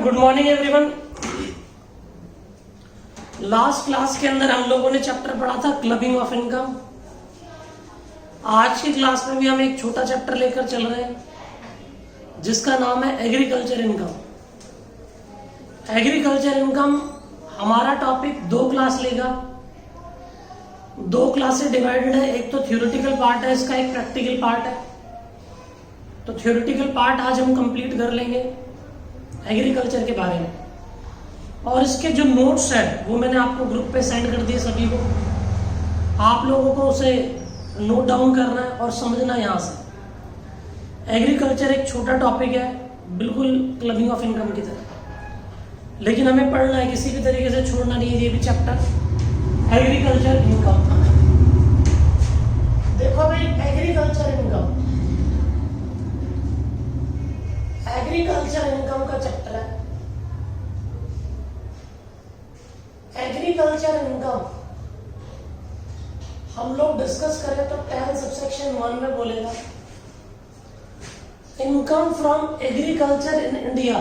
Good morning everyone. Last class के अंदर हम लोगों ने चैप्टर पढ़ा था क्लबिंग ऑफ इनकम। आज की क्लास में भी हम एक छोटा चैप्टर लेकर चल रहे हैं जिसका नाम है एग्रीकल्चर इनकम। एग्रीकल्चर इनकम हमारा टॉपिक 2 क्लास लेगा। 2 क्लासेस डिवाइडेड है, एक तो थ्योरेटिकल पार्ट है इसका, एक प्रैक्टिकल पार्ट है। तो थ्योरेटिकल पार्ट आज हम कंप्लीट कर लेंगे एग्रीकल्चर के बारे में, और इसके जो नोट्स है वो मैंने आपको ग्रुप पे सेंड कर दिए सभी को। आप लोगों को उसे नोट डाउन करना है और समझना यहाँ से। एग्रीकल्चर एक छोटा टॉपिक है, बिल्कुल क्लबिंग ऑफ इनकम की तरह, लेकिन हमें पढ़ना है, किसी भी तरीके से छोड़ना नहीं है ये भी चैप्टर एग्रीकल्चर इनकम। देखो भाई, एग्रीकल्चर इनकम का चैप्टर है। एग्रीकल्चर इनकम हम लोग डिस्कस करें तो 10 सबसेक्शन 1 में बोलेगा income from agriculture in India.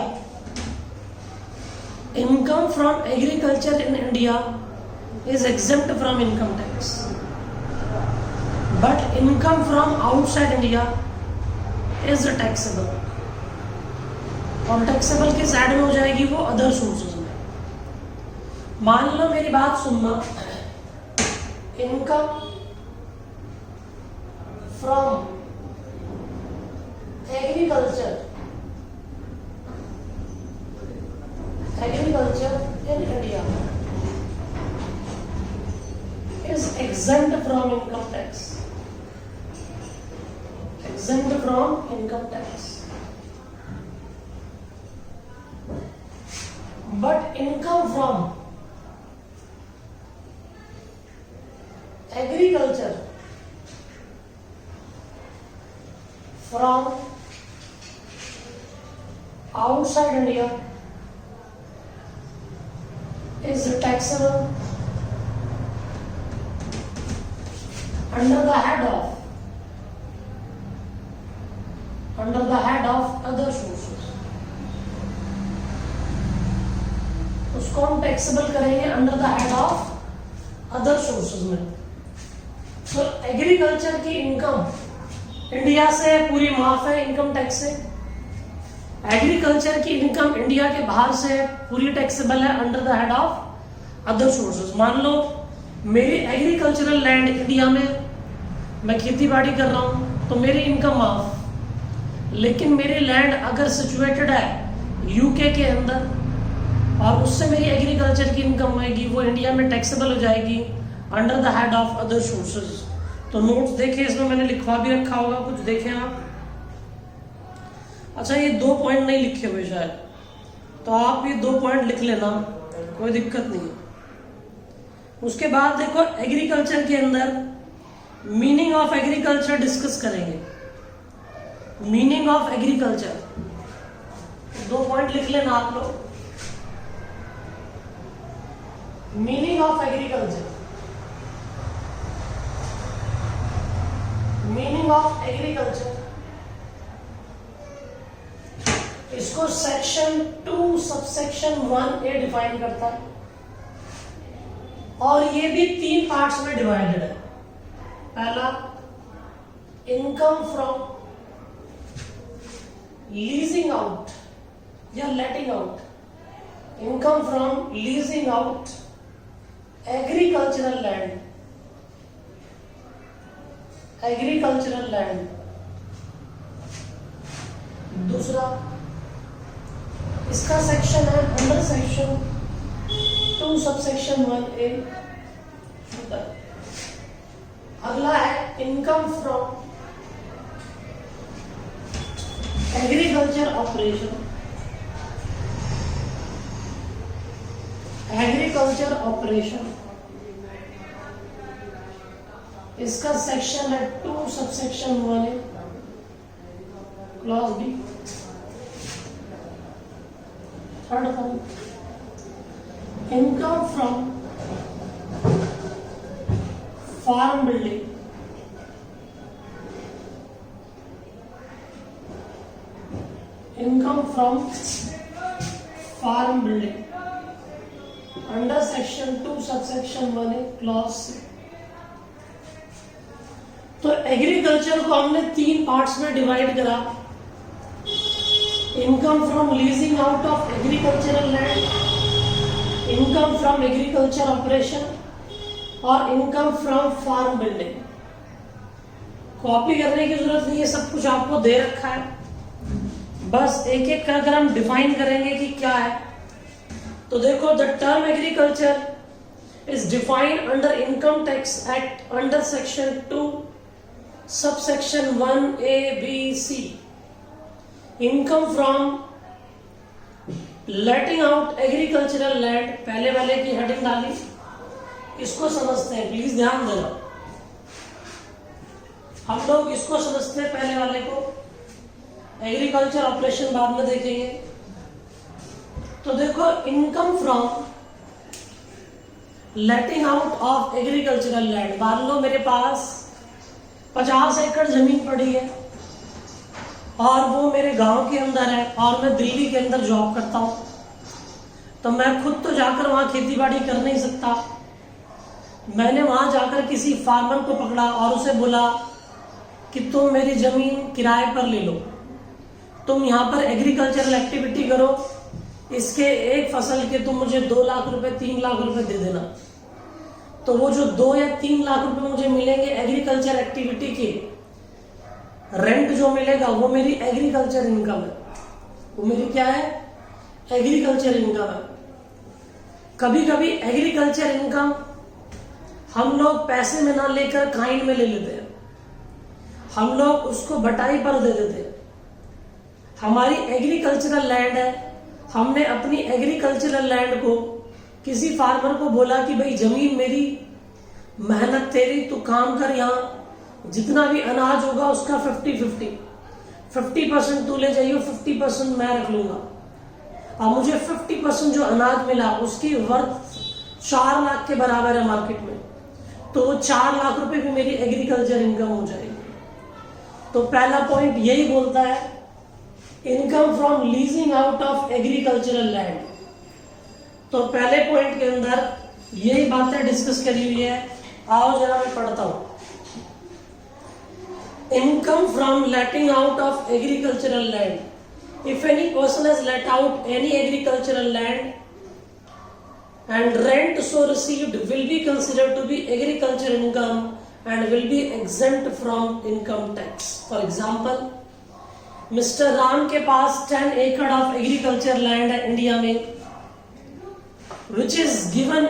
Income from agriculture in India is exempt from income tax, but income from outside India is taxable। और टैक्सेबल किस साइड में हो जाएगी? वो अदर सोर्सेज में। मान लो, मेरी बात सुनना, income from agriculture in India is exempt from income tax, exempt from income tax, but income from agriculture from outside India is taxable under the head of other sources। उसको हम taxable करेंगे under the head of other sources में। तो agriculture की income India से पूरी माफ है इनकम टैक्स से। एग्रीकल्चर की इनकम इंडिया के बाहर से पूरी टैक्सेबल है under the head of other sources. मान लो मेरी एग्रीकल्चरल लैंड इंडिया में, मैं खेती बाड़ी कर रहा हूं तो मेरी इनकम माफ, लेकिन मेरी लैंड अगर सिचुएटेड है यूके के अंदर और उससे मेरी एग्रीकल्चर की इनकम होगी, वो इंडिया में टैक्सेबल हो जाएगी under the head of other sources. तो नोट्स देखें, इसमें मैंने लिखवा भी रखा होगा, कुछ देखें आप। अच्छा, ये 2 पॉइंट नहीं लिखे हुए शायद, तो आप ये 2 पॉइंट लिख लेना, कोई दिक्कत नहीं है। उसके बाद देखो, एग्रीकल्चर के अंदर मीनिंग ऑफ एग्रीकल्चर डिस्कस करेंगे। मीनिंग ऑफ एग्रीकल्चर 2 पॉइंट लिख लेना आप लोग। Meaning of agriculture, meaning of agriculture, इसको सेक्शन 2 सबसेक्शन 1A डिफाइन करता है, और ये भी 3 पार्ट्स में डिवाइडेड है। पहला, इनकम फ्रॉम लीजिंग आउट या letting out. Income from leasing out agricultural land, agricultural land. दूसरा, इसका सेक्शन है अंडर सेक्शन 2 सबसेक्शन 1A। अगला है income from agriculture operation, agriculture operation. इसका सेक्शन है 2 subsection 1A clause B। Third point, income from farm building, income from farm building under section 2 subsection 1 clause C। तो agriculture को हमने 3 parts में divide करा। Income from leasing out of agricultural land, income from agriculture operation और income from farm building. Copy करने की जरूरत नहीं है, सब कुछ आपको दे रखा है। बस एक एक कर हम डिफाइन करेंगे कि क्या है। तो देखो, the term agriculture is defined under income tax act under section 2 subsection 1A-B-C। Income from letting out agricultural land, पहले वाले की हेडिंग डाली, इसको समझते हैं, प्लीज ध्यान देना। हम लोग इसको समझते हैं पहले वाले को, एग्रीकल्चर ऑपरेशन बाद में देखेंगे। तो देखो, income from letting out of agricultural land. मान लो मेरे पास 50 एकड़ जमीन पड़ी है और वो मेरे गांव के अंदर है और मैं दिल्ली के अंदर जॉब करता हूं, तो मैं खुद तो जाकर वहां खेती बाड़ी कर नहीं सकता। मैंने वहां जाकर किसी फार्मर को पकड़ा और उसे बोला कि तुम मेरी जमीन किराए पर ले लो, तुम यहाँ पर एग्रीकल्चरल एक्टिविटी करो, इसके एक फसल के तुम मुझे 2 लाख रुपए 3 लाख रुपए दे देना। तो वो जो 2 या 3 लाख रुपए मुझे मिलेंगे एग्रीकल्चर एक्टिविटी के, रेंट जो मिलेगा वो मेरी एग्रीकल्चर इनकम है। वो मेरी क्या है? एग्रीकल्चर इनकम है। कभी कभी एग्रीकल्चर इनकम हम लोग पैसे में ना लेकर काइंड में ले लेते हैं, हम लोग उसको बटाई पर दे देते हैं। हमारी एग्रीकल्चरल लैंड है, हमने अपनी एग्रीकल्चरल लैंड को किसी फार्मर को बोला कि भाई जमीन मेरी, मेहनत तेरी, तू काम कर, यहाँ जितना भी अनाज होगा उसका 50% तू ले जाइयो, 50% मैं रख लूंगा। अब मुझे 50% जो अनाज मिला उसकी वर्थ 4 लाख के बराबर है मार्केट में, तो वो 4 लाख रुपए भी मेरी एग्रीकल्चर इनकम हो जाएगी। तो पहला पॉइंट यही बोलता है, income from leasing out of agricultural land. तो पहले पॉइंट के अंदर यही बातें डिस्कस करी हुई है। आओ जरा मैं पढ़ता हूं। Income from letting out of agricultural land. If any person has let out any agricultural land and rent so received will be considered to be agriculture income and will be exempt from income tax. For example, Mr. Ram के पास 10 एकड़ of agriculture land है India में, which is given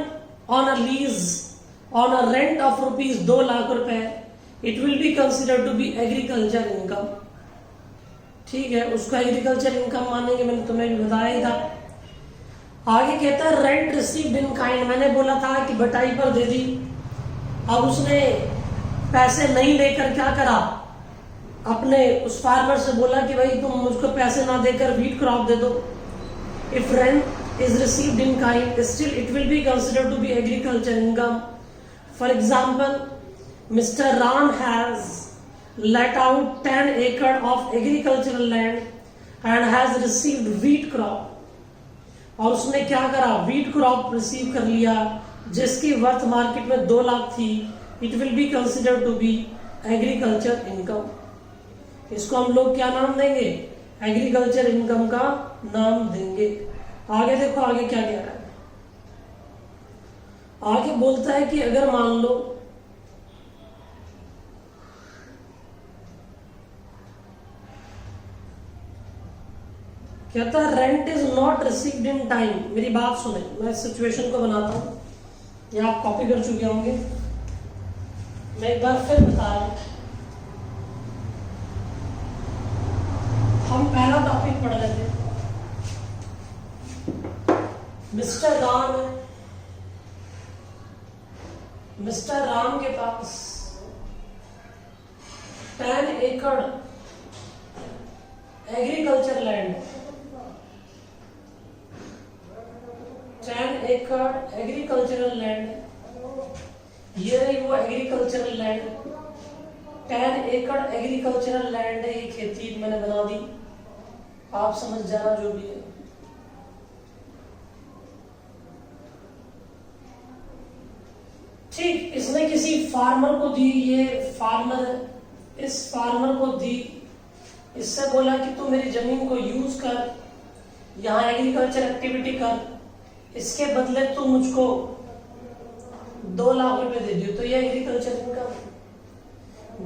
on a lease on a rent of rupees 2 lakh रुपए, it will be considered to be agriculture income. ठीक है, उसको agriculture income मानेंगे, मैंने तुम्हें भी बताया ही था। आगे कहता है रेंट रिसीव्ड इन काइंड। मैंने बोला था कि बटाई पर दे दी, अब उसने पैसे नहीं लेकर क्या करा, अपने उस फार्मर से बोला कि भाई तुम मुझको पैसे ना देकर व्हीट क्रॉप दे दो। If rent is received in kind still it will be considered to be agriculture income. For example, mister Ram has let out 10 एकड़ of agricultural land and has received wheat crop. और उसने क्या करा, wheat crop receive कर लिया जिसकी worth market में 2 लाख थी। It will be considered to be agriculture income. इसको हम लोग क्या नाम देंगे? एग्रीकल्चर इनकम का नाम देंगे। आगे देखो आगे क्या कह रहा है। आगे बोलता है कि अगर मान लो कहता है rent is not received in time. मेरी बात सुने, मैं सिचुएशन को बनाता हूं, ये आप कॉपी कर चुके होंगे, मैं एक बार फिर बता रहा हूं। हम पहला टॉपिक पढ़ रहे थे, मिस्टर राम के पास 10 एकड़ एग्रीकल्चर लैंड, 10 एकड़ एग्रीकल्चरल लैंड, ये रही वो एग्रीकल्चरल लैंड। 10 एकड़ एग्रीकल्चरल लैंड है, ये खेती मैंने बना दी, आप समझ जाना जो भी है। फार्मर को दी, ये फार्मर है, इस फार्मर को दी, इससे बोला कि तू मेरी जमीन को यूज कर, यहाँ एग्रीकल्चर एक्टिविटी कर, इसके बदले तू मुझको 2 लाख रुपए दे दियो, तो ये एग्रीकल्चर इनकम।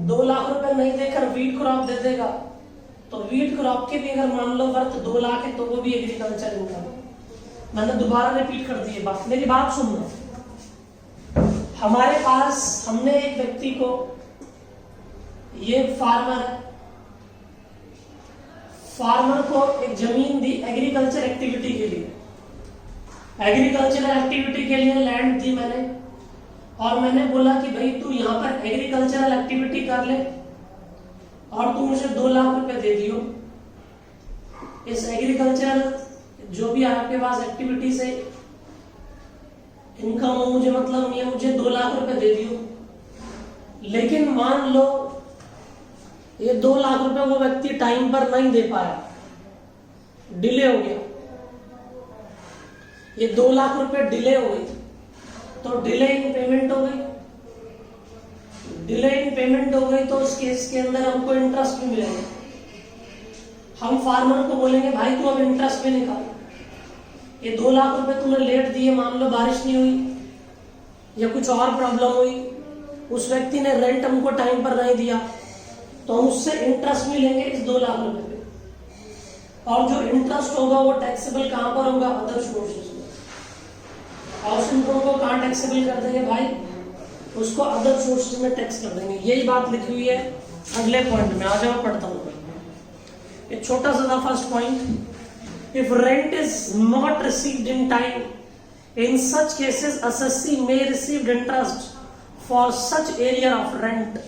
2 लाख रुपए नहीं देकर वीट क्रॉप दे देगा, तो वीट क्रॉप के भी अगर मान लो वर्थ 2 लाख है तो वो भी एग्रीकल्चर इनकम। मैंने दोबारा रिपीट कर दी है बात, मेरी बात सुनना। हमारे पास हमने एक व्यक्ति को, ये फार्मर है, फार्मर को एक जमीन दी एग्रीकल्चर एक्टिविटी के लिए, एग्रीकल्चरल एक्टिविटी के लिए लैंड दी मैंने, और मैंने बोला कि भाई तू यहाँ पर एग्रीकल्चरल एक्टिविटी कर ले और तू मुझे 2 लाख रुपए दे दियो। इस एग्रीकल्चरल जो भी आपके पास एक्टिविटी से इनकम हो, मुझे मतलब नहीं है, मुझे 2 लाख रुपए दे दियो। लेकिन मान लो ये 2 लाख रुपए वो व्यक्ति टाइम पर नहीं दे पाया, डिले हो गया, ये 2 लाख रुपए डिले हो गई, तो डिले इन पेमेंट हो गई। डिले इन पेमेंट हो गई तो उस केस के अंदर हमको इंटरेस्ट भी मिलेगा। हम फार्मर को बोलेंगे भाई तू अब इंटरेस्ट भी निकाल, ये 2 लाख रुपए तूने लेट दिए, मान लो बारिश नहीं हुई या कुछ और प्रॉब्लम हुई, उस व्यक्ति ने रेंट हमको टाइम पर नहीं दिया, तो हम उससे इंटरेस्ट भी लेंगे इस 2 लाख रुपए पे, और जो इंटरेस्ट होगा वो टैक्सेबल कहां पर होगा? अदर सोर्सेज में। हाउस इनकम को कहां टैक्सेबल कर देंगे भाई? उसको अदर सोर्सेज में टैक्स कर देंगे। यही बात लिखी हुई है अगले पॉइंट में, आ जाओ पढ़ता हूं। ये छोटा सा था first point. If rent is not received in time, in such cases assessee may receive interest for such area of rent.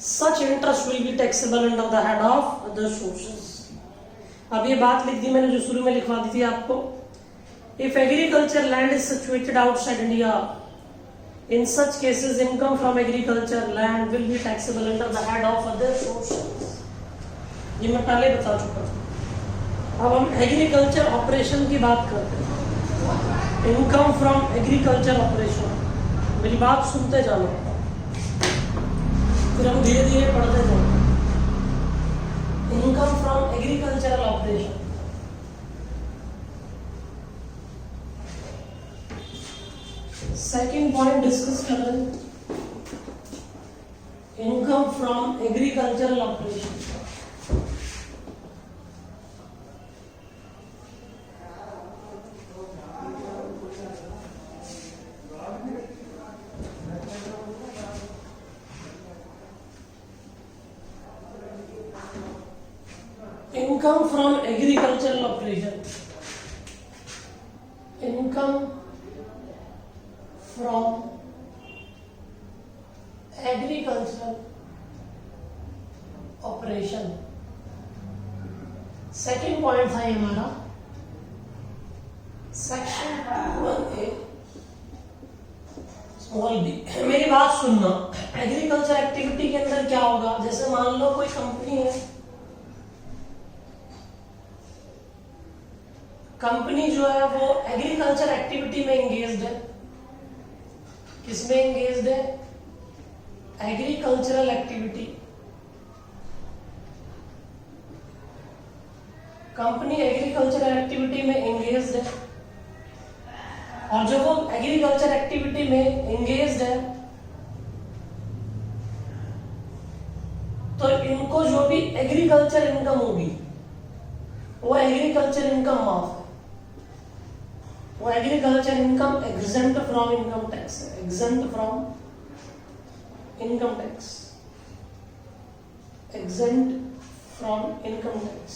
Such interest will be taxable under the head of other sources. अब ये बात लिख दी मैंने जो शुरू में लिखवा दी थी आपको। If agriculture land is situated outside India, in such cases income from agriculture land will be taxable under the head of other sources. ये मैं पहले बता चुका था। अब हम एग्रीकल्चर ऑपरेशन की बात करते हैं। इनकम फ्रॉम एग्रीकल्चर ऑपरेशन, मेरी बात सुनते जाओ, फिर हम धीरे धीरे पढ़ते जाओ। Income from agricultural operation, second point discuss कर रहे हैं। Income from agricultural operation, income from agricultural operation, income from agricultural operation, second point था ये हमारा सेक्शन 1A स्मॉल बी। मेरी बात सुनना, एग्रीकल्चर एक्टिविटी के अंदर क्या होगा? जैसे मान लो कोई कंपनी है, कंपनी जो है वो एग्रीकल्चर एक्टिविटी में एंगेज्ड है। किसमें एंगेज्ड है? Agricultural activity. Company agricultural activity में एंगेज्ड है, और जब वो एग्रीकल्चर एक्टिविटी में एंगेज्ड है तो इनको जो भी एग्रीकल्चर इनकम होगी वो एग्रीकल्चर इनकम माफ है, वो agriculture income exempt from income tax है, exempt from income tax, exempt from income tax,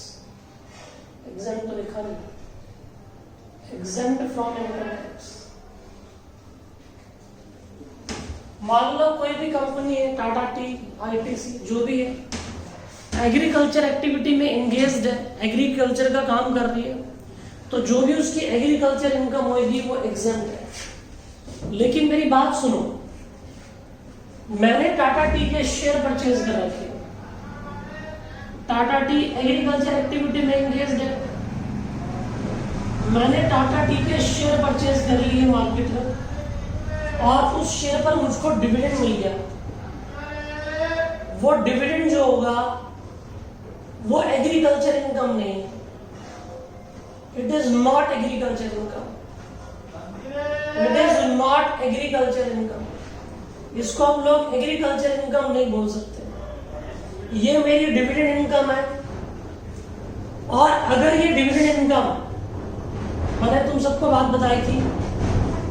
exempt तो लिखा नहीं, एग्जेम्प्ट फ्रॉम इनकम टैक्स। मान लो कोई भी कंपनी है, टाटा टी, आईटीसी, जो भी है, एग्रीकल्चर एक्टिविटी में एंगेज्ड है, एग्रीकल्चर का काम कर रही है, तो जो भी उसकी एग्रीकल्चर इनकम होगी वो एग्जेम्प्ट है। लेकिन मेरी बात सुनो, मैंने टाटा टी के शेयर परचेज कर रखे, टाटा टी एग्रीकल्चर एक्टिविटी में एंगेज्ड है, मैंने टाटा टी के शेयर परचेज कर लिए मार्केट में, और उस शेयर पर मुझको डिविडेंड मिल गया, वो डिविडेंड जो होगा वो एग्रीकल्चर इनकम नहीं है, it is not agriculture income, it is not agriculture income. इसको हम लोग एग्रीकल्चर इनकम नहीं बोल सकते। ये मेरी डिविडेंड इनकम है, और अगर ये डिविडेंड इनकम, मैंने तुम सबको बात बताई थी,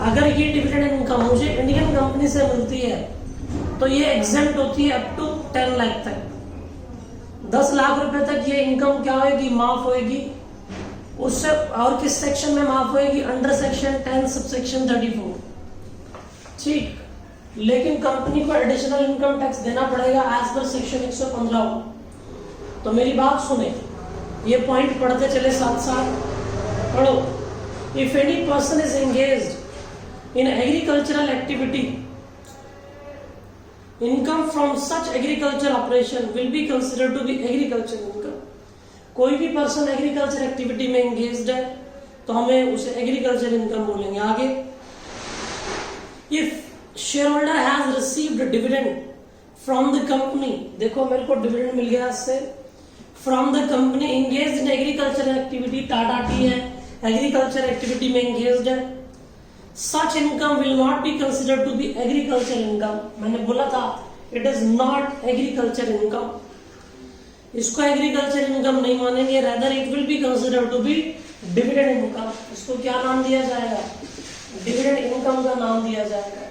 अगर ये डिविडेंड इनकम मुझे इंडियन कंपनी से मिलती है तो ये एग्जेम्प्ट होती है अप टू 10 लाख तक। 10 लाख रुपए तक ये इनकम क्या होगी, माफ होगी। उससे और किस सेक्शन में माफ होगी, अंडर सेक्शन 10 सबसेक्शन 34, ठीक। लेकिन कंपनी को एडिशनल इनकम टैक्स देना पड़ेगा एज पर सेक्शन 115। तो मेरी बात सुने, ये पॉइंट पढ़ते चले, साथ साथ पढ़ो। If any person is engaged in agricultural activity, income from such agriculture operation will be considered to be agriculture income. कोई भी पर्सन एग्रीकल्चर एक्टिविटी में एंगेज्ड है तो हमें उसे एग्रीकल्चर इनकम बोलेंगे। आगे, if shareholder has received dividend from the company, देखो मेरे को डिविडेंड मिल गया इससे, from the company engaged in agriculture activity, Tata tea है एग्रीकल्चर एक्टिविटी में एंगेज्ड है, such income will not be considered to be agriculture income. मैंने बोला था it is not agriculture income, इसको एग्रीकल्चर इनकम नहीं मानेंगे, rather it will be considered to be dividend income. इसको क्या नाम दिया जाएगा, डिविडेंड इनकम का नाम दिया जाएगा।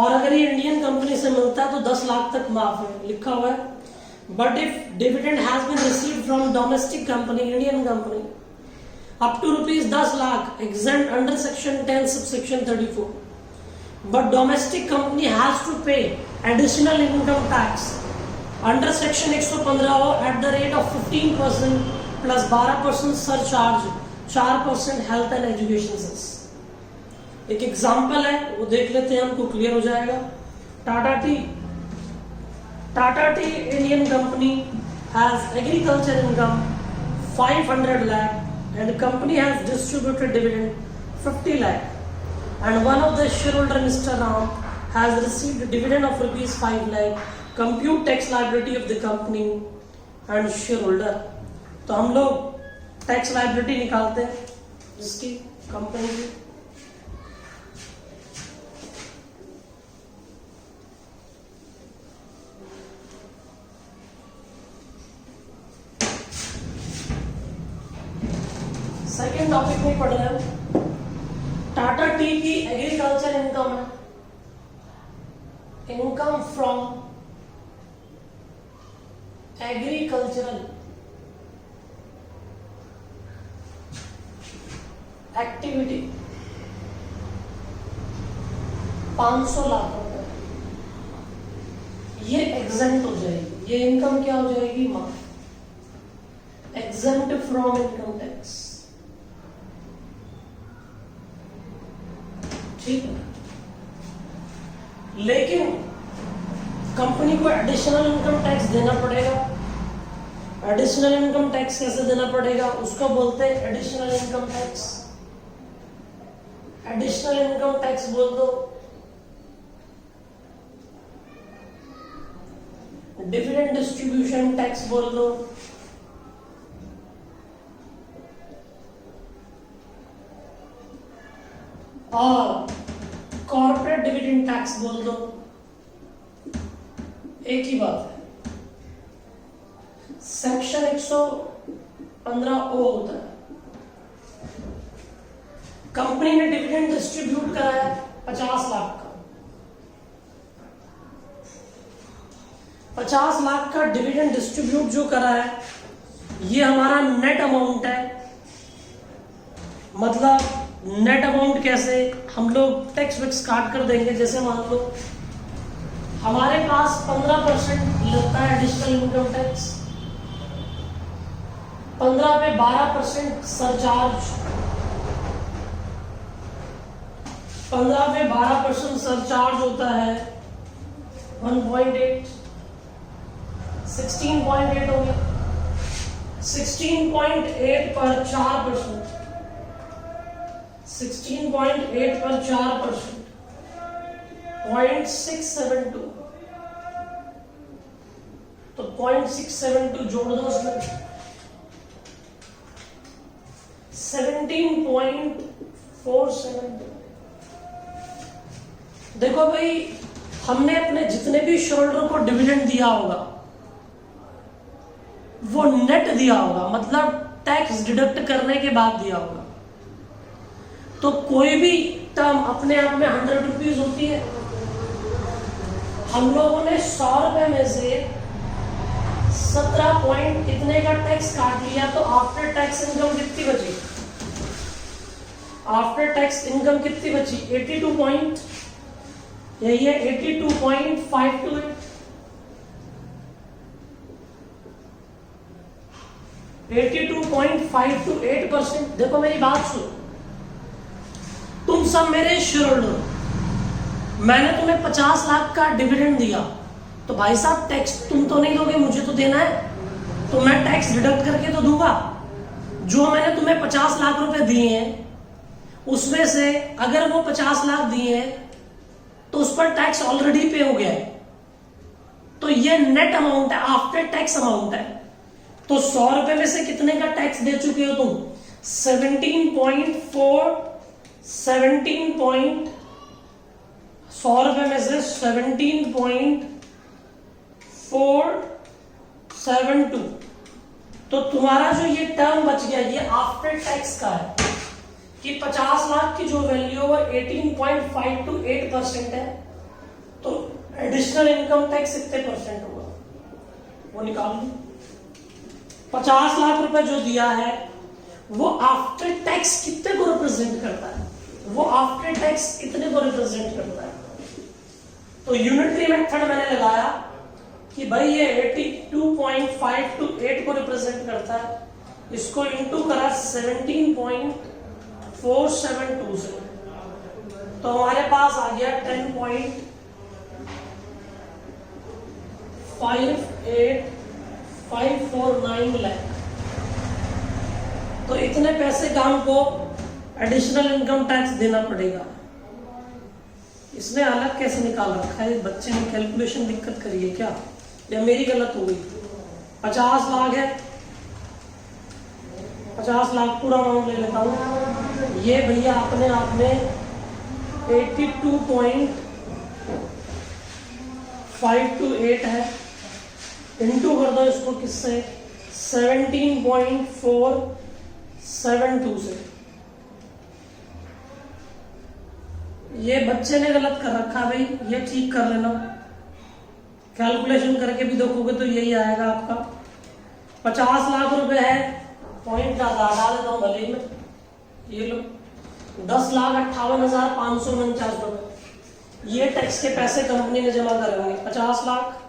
और अगर ये इंडियन कंपनी से मिलता है तो 10 लाख तक माफ है, लिखा हुआ है। But if dividend has been received from domestic company, Indian company, up to rupees 10 lakh exempt under section 10 subsection 34, but domestic company has to pay additional income tax under section 115 at the rate of 15% plus 12% surcharge, 4% health and education cess। एक example है वो देख लेते हैं, हमको clear हो जाएगा। Tata T Indian company has agriculture income 500 lakh and the company has distributed dividend 50 lakh, and one of the shareholder Mr. Ram has received a dividend of rupees 5 lakh, compute tax liability of the company and shareholder। तो हम लोग tax liability निकालते हैं जिसकी company की, second topic में पढ़ रहे हैं। टाटा टी की एग्रीकल्चर इनकम है, income from agricultural activity 500 lakh रुपए, ये एग्जेम्प्ट हो जाएगी। ये इनकम क्या हो जाएगी, माफ, एग्जेम्प्ट फ्रॉम इनकम टैक्स, ठीक है। लेकिन कंपनी को एडिशनल इनकम टैक्स देना पड़ेगा। एडिशनल इनकम टैक्स कैसे देना पड़ेगा, उसको बोलते हैं additional income tax. Additional income tax बोल दो, डिविडेंड डिस्ट्रीब्यूशन टैक्स बोल दो, और कॉर्पोरेट डिविडेंड टैक्स बोल दो, एक ही बात है। सेक्शन 115 ओ होता है। कंपनी ने डिविडेंड डिस्ट्रीब्यूट करा है 50 लाख का, 50 लाख का डिविडेंड डिस्ट्रीब्यूट जो करा है, ये हमारा नेट अमाउंट है। मतलब नेट अमाउंट कैसे, हम लोग टैक्स वैक्स काट कर देंगे। जैसे मान लो हमारे पास 15% लगता है एडिशनल इनकम टैक्स, 15 पे 12% सरचार्ज, 15 पे 12% सरचार्ज होता है 1.8, 16.8 हो गया। 16.8 पर 4%, 16.8 पर 4%, 0.672, तो 0.672 जोड़ दो उसमें, 17.472। देखो भाई, हमने अपने जितने भी शेयरहोल्डर को डिविडेंड दिया होगा वो नेट दिया होगा, मतलब टैक्स डिडक्ट करने के बाद दिया होगा। तो कोई भी टर्म अपने आप में 100 रुपीज होती है। हम लोगों ने 100 रुपए में से 17 पॉइंट इतने का टैक्स काट लिया, तो आफ्टर टैक्स इनकम कितनी बची? आफ्टर टैक्स इनकम कितनी बची? 82 पॉइंट, यही है 82.528। 82.528%। देखो मेरी बात सुनो, तुम सब मेरे शेयरहोल्डर, मैंने तुम्हें 50 लाख का डिविडेंड दिया, तो भाई साहब टैक्स तुम तो नहीं दोगे, मुझे तो देना है, तो मैं टैक्स डिडक्ट करके तो दूंगा। जो मैंने तुम्हें 50 लाख रुपए दिए हैं, उसमें से अगर वो 50 लाख दिए हैं तो उस पर टैक्स ऑलरेडी पे हो गया है, तो ये नेट अमाउंट है, आफ्टर टैक्स अमाउंट है। तो 100 रुपए में से कितने का टैक्स दे चुके हो तुम? 100 रुपए में से 17.472। तो तुम्हारा जो ये टर्म बच गया, ये आफ्टर टैक्स का है कि 50 लाख की जो वैल्यू है वो 18.528% है। तो एडिशनल इनकम टैक्स कितने परसेंट होगा वो निकाल लो। 50 लाख रुपए जो दिया है वो आफ्टर टैक्स कितने को रिप्रेजेंट करता है? वो आफ्टर टैक्स कितने को रिप्रेजेंट करता है? तो यूनिटरी मेथड मैंने लगाया कि भाई ये 82.528 को रिप्रेजेंट करता है, इसको इंटू करा 17.472 से, तो हमारे पास आ गया 10.58549 लाख। तो इतने पैसे का हमको एडिशनल इनकम टैक्स देना पड़ेगा। इसने अलग कैसे निकाल रखा है? बच्चे ने कैलकुलेशन दिक्कत करी है क्या, या मेरी गलत हो गई? 50 लाख है, 50 लाख पूरा अमाउंट ले लेता हूं। ये भैया अपने आप में 82.528 है, इंटू कर दो इसको किससे? 17.472 से। ये बच्चे ने गलत कर रखा भाई, ये ठीक कर लेना, कैलकुलेशन करके भी देखोगे तो यही आएगा आपका। 50 लाख रुपए है, पॉइंट डाल देता हूं भले में, ये लो 10,58,549 रुपए ये टैक्स के पैसे कंपनी ने जमा करेंगे। 50 lakh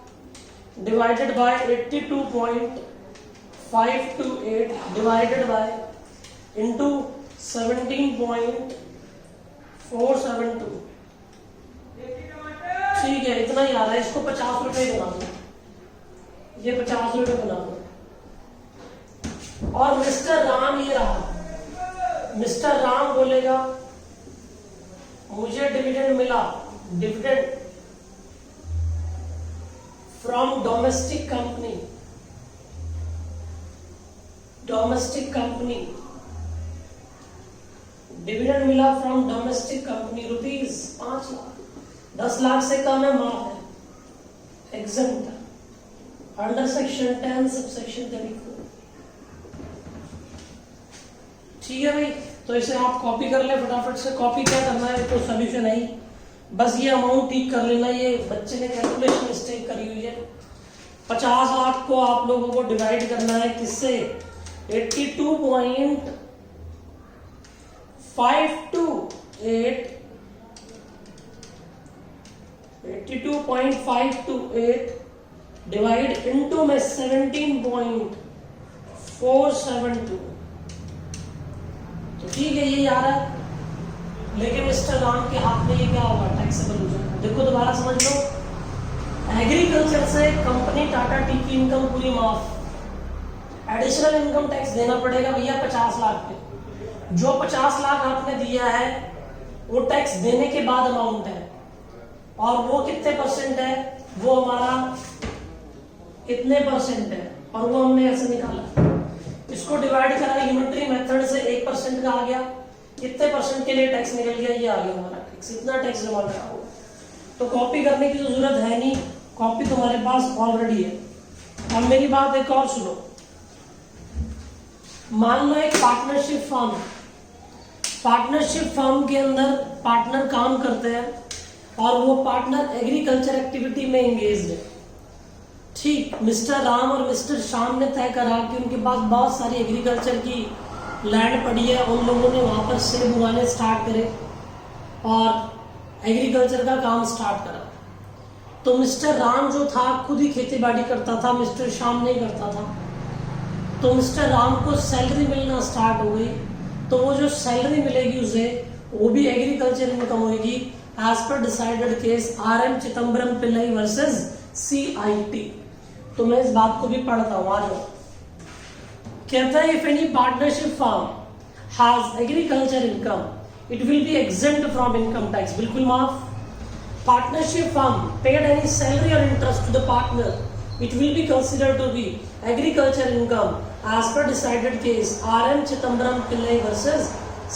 divided by 82.528 divided by into 17.472, ठीक है, इतना ही आ रहा है। इसको 50 रुपए बना दो, ये 50 रुपए बना दो। और मिस्टर राम ये रहा, मिस्टर राम बोलेगा मुझे डिविडेंड मिला, dividend from domestic company, domestic company, dividend मिला from domestic company rupees 5 lakh. 10 lakh से कम है, माफ है, एग्जम्प्ट है अंडर सेक्शन 10 सबसेक्शन 34। ठीक है भाई, तो इसे आप कॉपी कर ले फटाफट से। कॉपी क्या करना है, तो सॉल्यूशन है ही, बस ये अमाउंट ठीक कर लेना। ये बच्चे ने कैलकुलेशन मिस्टेक करी हुई है। 50 लाख को आप लोगों को डिवाइड करना है किससे? 82.528 डिवाइड इनटू में 17.472। तो ठीक है, ये आ रहा है, लेकिन मिस्टर राम के हाथ में ये क्या होगा? टैक्सेबल हो जाएगा। देखो दोबारा समझ लो, एग्रीकल्चर से कंपनी टाटा टी की इनकम पूरी माफ, एडिशनल इनकम टैक्स देना पड़ेगा भैया 50 लाख पे। जो 50 लाख आपने दिया है वो टैक्स देने के बाद अमाउंट है, और वो कितने परसेंट है, वो हमारा इतने परसेंट है, और वो हमने ऐसे निकाला। इसको डिवाइड करा यूनिटरी मेथड से, 1% का आ गया, कितने परसेंट के लिए टैक्स निकल गया, ये आ गया हमारा टैक्स, इतना टैक्स जमा करा होगा। तो कॉपी करने की तो जरूरत है नहीं, कॉपी तुम्हारे पास ऑलरेडी है। अब मेरी बात एक और सुनो, मान लो एक पार्टनरशिप फर्म, पार्टनरशिप फर्म के अंदर पार्टनर काम करते हैं और वो पार्टनर एग्रीकल्चर एक्टिविटी में एंगेज्ड है। ठीक, मिस्टर राम और मिस्टर श्याम ने तय करा कि उनके पास बहुत सारी एग्रीकल्चर की लैंड पड़ी है, उन लोगों ने वहां पर सेब उगाने स्टार्ट करे और एग्रीकल्चर का काम स्टार्ट करा। तो मिस्टर राम जो था खुद ही खेती बाड़ी करता था, मिस्टर श्याम नहीं करता था। तो मिस्टर राम को सैलरी मिलना स्टार्ट हो गई, तो वो जो सैलरी मिलेगी उसे, वो भी एग्रीकल्चर इनकम होगी, एज पर decided case RM Chidambaram Pillai versus CIT। तो मैं इस बात को भी पढ़ता हूं, आ जाओ। कहता है, if any partnership firm has agriculture income it will be exempt from income tax. बिल्कुल माफ। Partnership firm paid any salary or interest to the partner, it will be considered to be agriculture income as per decided case RM Chidambaram Pillai versus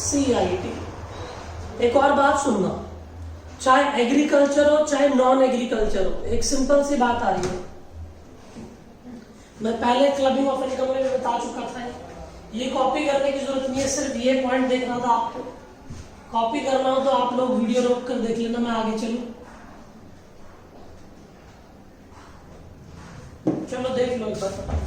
CIT। एक और बात सुनना, चाहे agriculture हो चाहे non agriculture हो, एक सिंपल सी बात आ रही है। मैं पहले क्लबिंग ऑफ इनकम में बता चुका था, ये कॉपी करने की जरूरत नहीं है, सिर्फ ये पॉइंट देखना था आपको। कॉपी करना हो तो आप लोग वीडियो रोक कर देख लेना, मैं आगे चलूं। चलो देख लो एक बार।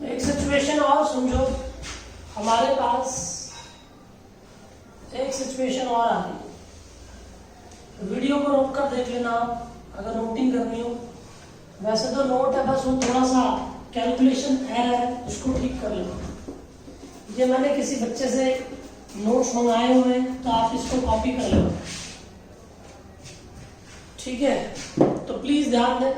एक सिचुएशन और समझो, हमारे पास एक सिचुएशन और आ रही है, वीडियो को रोक कर देख लेना आप अगर नोटिंग करनी हो। वैसे तो नोट है, बस वो थोड़ा सा कैलकुलेशन एरर है, उसको ठीक कर लेना। ये मैंने किसी बच्चे से नोट्स मंगाए हुए हैं, तो आप इसको कॉपी कर लो, ठीक है। तो प्लीज ध्यान दें,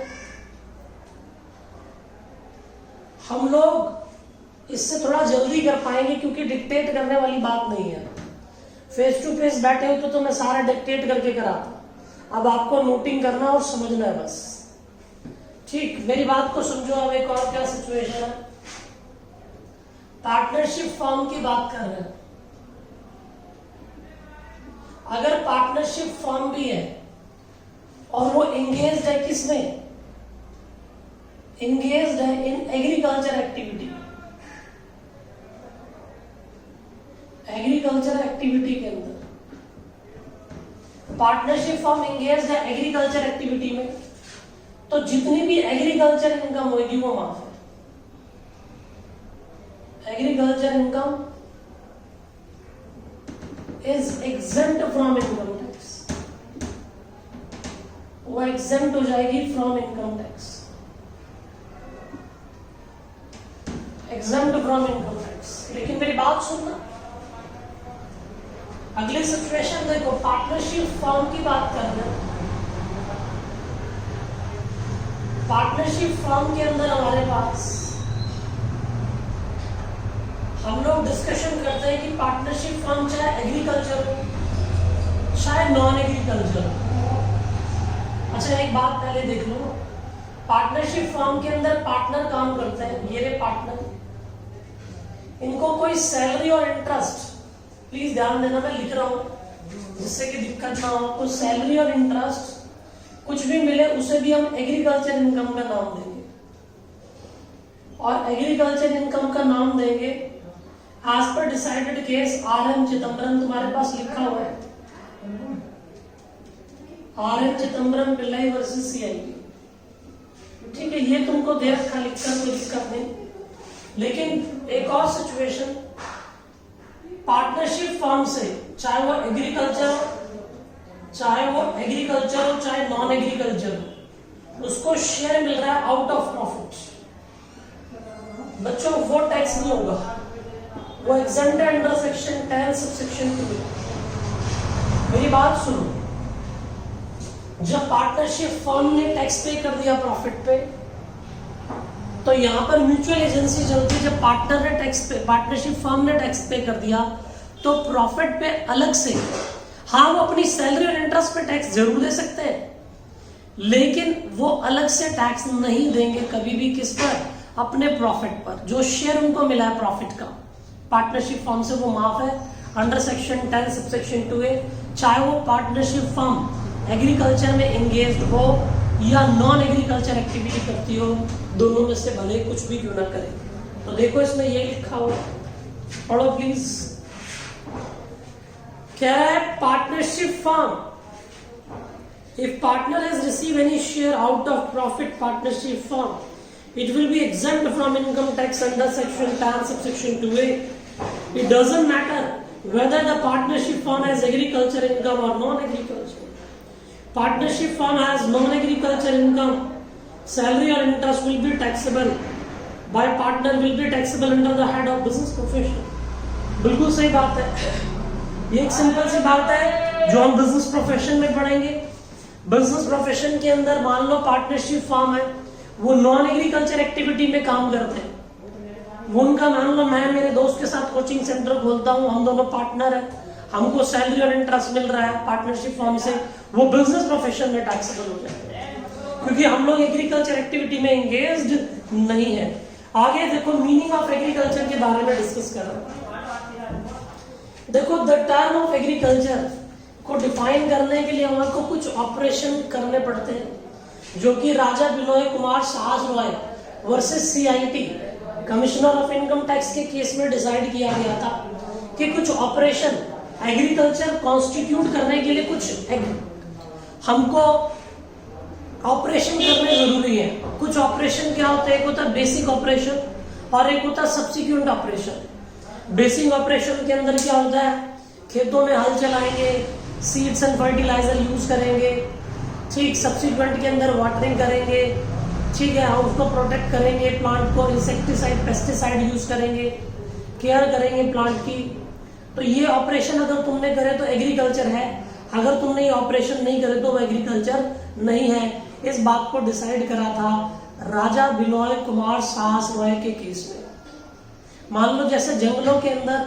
हम लोग इससे थोड़ा जल्दी कर पाएंगे क्योंकि डिक्टेट करने वाली बात नहीं है। फेस टू फेस बैठे हो तो मैं सारा डिक्टेट करके कराता, अब आपको नोटिंग करना और समझना है बस, ठीक। मेरी बात को समझो। अब एक और क्या सिचुएशन है, पार्टनरशिप फर्म की बात कर रहे हैं। अगर पार्टनरशिप फर्म भी है और वो एंगेज्ड है किसमें, एंगेज्ड है इन एग्रीकल्चर एक्टिविटी, एग्रीकल्चर एक्टिविटी के अंदर पार्टनरशिप फर्म एंगेज्ड है एग्रीकल्चर एक्टिविटी में, तो जितनी भी एग्रीकल्चर इनकम होगी वो माफ है। Agriculture income is exempt from income tax, वो एग्जेम्प्ट हो जाएगी from income tax, exempt from income tax. लेकिन मेरी बात सुनना, अगली सिचुएशन देखो, पार्टनरशिप फर्म की बात कर रहे हैं। पार्टनरशिप फर्म के अंदर हमारे पास हम लोग डिस्कशन करते हैं कि पार्टनरशिप फर्म चाहे एग्रीकल्चर हो चाहे नॉन एग्रीकल्चर हो। अच्छा एक बात पहले देख लो, पार्टनरशिप फर्म के अंदर पार्टनर काम करते हैं, ये रहे पार्टनर, इनको कोई सैलरी और इंटरेस्ट, प्लीज ध्यान देना मैं लिख रहा हूं जिससे कि दिक्कत ना हो, आपको सैलरी और इंटरेस्ट कुछ भी मिले उसे भी हम एग्रीकल्चर इनकम का नाम देंगे, और एग्रीकल्चर इनकम का नाम देंगे एज पर डिसाइडेड केस RM चिदम्बरम, तुम्हारे पास लिखा हुआ है RM Chidambaram Pillai versus CIT, ठीक है। ये तुमको दे रखा लिखकर, कोई दिक्कत नहीं। लेकिन एक और सिचुएशन, पार्टनरशिप फर्म से चाहे वो एग्रीकल्चर हो चाहे नॉन एग्रीकल्चर हो, उसको शेयर मिल रहा है आउट ऑफ प्रॉफिट। बच्चों वो टैक्स नहीं होगा, वो एग्जेम्प्ट है अंडर सेक्शन 10 सबसेक्शन 2। मेरी बात सुनो, जब पार्टनरशिप फर्म ने टैक्स पे कर दिया प्रॉफिट पे, तो यहां पर म्यूचुअल एजेंसी चलती है। जब पार्टनरशिप फर्म ने टैक्स पे कर दिया तो प्रॉफिट पे अलग से, हाँ वो अपनी सैलरी और इंटरेस्ट पे टैक्स जरूर दे सकते हैं, लेकिन वो अलग से टैक्स नहीं देंगे कभी भी। किस पर? अपने प्रॉफिट पर। जो शेयर उनको मिला है प्रॉफिट का पार्टनरशिप फर्म से, वो माफ है अंडर सेक्शन 10 सबसेक्शन 2A, चाहे वो पार्टनरशिप फर्म एग्रीकल्चर में एंगेज्ड हो या नॉन एग्रीकल्चर एक्टिविटी करती हो, दोनों में से भले कुछ भी क्यों ना करे। तो देखो इसमें ये लिखा हो, पढ़ो प्लीज। क्या है? Partnership firm, if partner has received any share out of profit partnership firm, it will be exempt from income tax under section 10 subsection 2A. It doesn't matter whether the partnership firm has agriculture income or non-agriculture. Partnership firm has non-agriculture income, salary or interest will be taxable by partner, will be taxable under the head of business profession. बिल्कुल सही बात है, ये एक simple सी बात है जो हम बिजनेस प्रोफेशन में पढ़ेंगे। बिजनेस प्रोफेशन के अंदर मान लो पार्टनरशिप फर्म है, वो नॉन एग्रीकल्चर एक्टिविटी में काम करते हैं। वो उनका मान लो मैं मेरे दोस्त के साथ कोचिंग सेंटर खोलता हूँ, हम दोनों पार्टनर है, हमको सैलरी और इंटरेस्ट मिल रहा है पार्टनरशिप फर्म से, वो बिजनेस प्रोफेशन में टैक्सेबल हो जाते हैं क्योंकि हम लोग एग्रीकल्चर एक्टिविटी में एंगेज्ड नहीं है। आगे देखो मीनिंग ऑफ एग्रीकल्चर के बारे में डिस्कस कर रहा हूं। देखो द टर्म ऑफ एग्रीकल्चर को डिफाइन करने के लिए हमको कुछ ऑपरेशन करने पड़ते हैं, जो कि राजा Binoy Kumar Sahas Roy versus CIT commissioner of income tax के केस में डिसाइड किया गया था कि कुछ ऑपरेशन एग्रीकल्चर कॉन्स्टिट्यूट करने के लिए कुछ हमको ऑपरेशन करने जरूरी है। कुछ ऑपरेशन क्या होते हैं? एक होता है बेसिक ऑपरेशन और एक होता है सब्सिक्वेंट ऑपरेशन। बेसिक ऑपरेशन के अंदर क्या होता है? खेतों में हल चलाएंगे, सीड्स एंड फर्टिलाइजर यूज करेंगे, ठीक। सब्सिक्वेंट के अंदर वाटरिंग करेंगे, ठीक है, हम उसको प्रोटेक्ट करेंगे, प्लांट को इंसेक्टिसाइड पेस्टिसाइड यूज करेंगे, केयर करेंगे प्लांट की। तो ये ऑपरेशन अगर तुमने करे तो एग्रीकल्चर है, अगर तुमने ये ऑपरेशन नहीं करे तो वो एग्रीकल्चर नहीं है। इस बात को डिसाइड करा था राजा बिनोय कुमार साहस रॉय के केस में। मान लो जैसे जंगलों के अंदर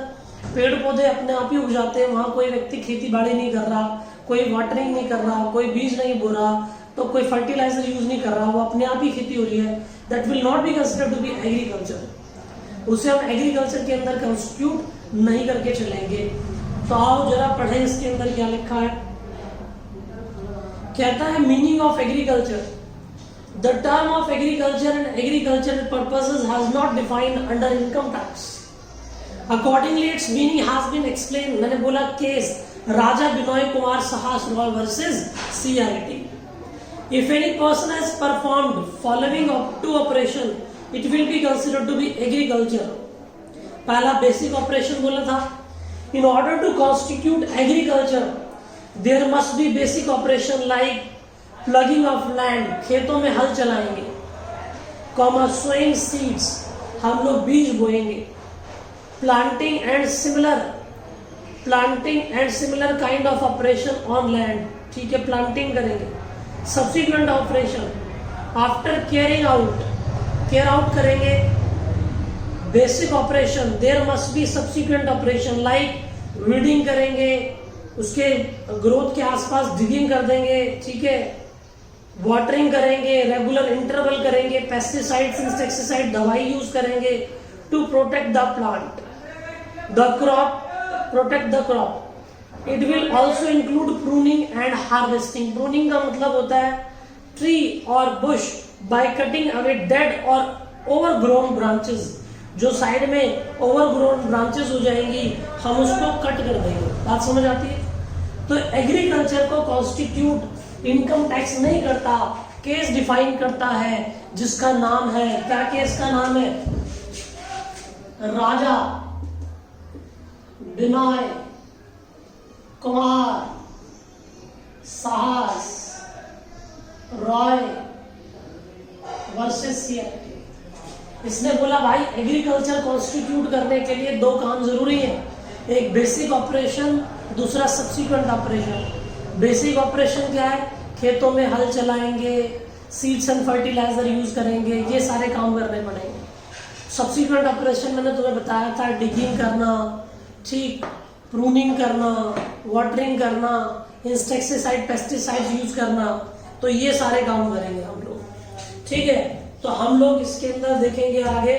पेड़ पौधे अपने आप ही उग जाते हैं, वहां कोई व्यक्ति खेती बाड़ी नहीं कर रहा, कोई वाटरिंग नहीं कर रहा, कोई बीज नहीं बो रहा, तो कोई फर्टिलाइजर यूज नहीं कर रहा, वो अपने आप ही खेती हो रही है, that will not be considered to be agriculture. उसे हम एग्रीकल्चर के अंदर कंस्टिट्यूट नहीं करके चलेंगे। तो आओ जरा पढ़े इसके अंदर क्या लिखा है। कहता है meaning of agriculture, the term of agriculture and agricultural purposes has not defined under income tax, accordingly its meaning has been explain. मैंने बोला case Raja Binoy Kumar Sahas Roy versus CIT। If any person has performed following two operation, it will be considered to be agriculture. पहला basic operation बोला था। In order to constitute agriculture, there must be basic operation like plugging of land, खेतों में हल चलाएंगे, comma sowing seeds, हम लोग बीज बोएंगे, planting and similar kind of operation on land, ठीक है, planting करेंगे। Subsequent operation after carrying out, care out करेंगे। Basic operation there must be subsequent operation like weeding करेंगे, उसके ग्रोथ के आसपास डिगिंग कर देंगे, ठीक है, वाटरिंग करेंगे, रेगुलर इंटरवल करेंगे, पेस्टिसाइड्स इंसेक्टिसाइड दवाई यूज करेंगे to protect the plant, the crop, protect the crop. It will also include pruning and harvesting. Pruning का मतलब होता है ट्री और bush by cutting away dead और ओवरग्रोन ब्रांचेस। जो साइड में ओवरग्रोन ब्रांचेस हो जाएंगी हम उसको कट कर देंगे। बात समझ आती है? तो एग्रीकल्चर को कॉन्स्टिट्यूट इनकम टैक्स नहीं करता, केस डिफाइन करता है जिसका नाम है, क्या केस का नाम है? राजा बिनोय कुमार साहस रॉय वर्सेस CIT। इसने बोला भाई एग्रीकल्चर कॉन्स्टिट्यूट करने के लिए दो काम जरूरी है, एक बेसिक ऑपरेशन, दूसरा सब्सिक्वेंट ऑपरेशन। बेसिक ऑपरेशन क्या है? खेतों में हल चलाएंगे, सीड्स एंड फर्टिलाइजर यूज करेंगे, ये सारे काम करने पड़ेंगे। सब्सिक्वेंट ऑपरेशन मैंने तुम्हें बताया था, डिगिंग करना, ठीक, प्रूनिंग करना, वाटरिंग करना, इंसेक्टिसाइड पेस्टिसाइड यूज करना, तो ये सारे काम करेंगे हम लोग, ठीक है। तो हम लोग इसके अंदर देखेंगे आगे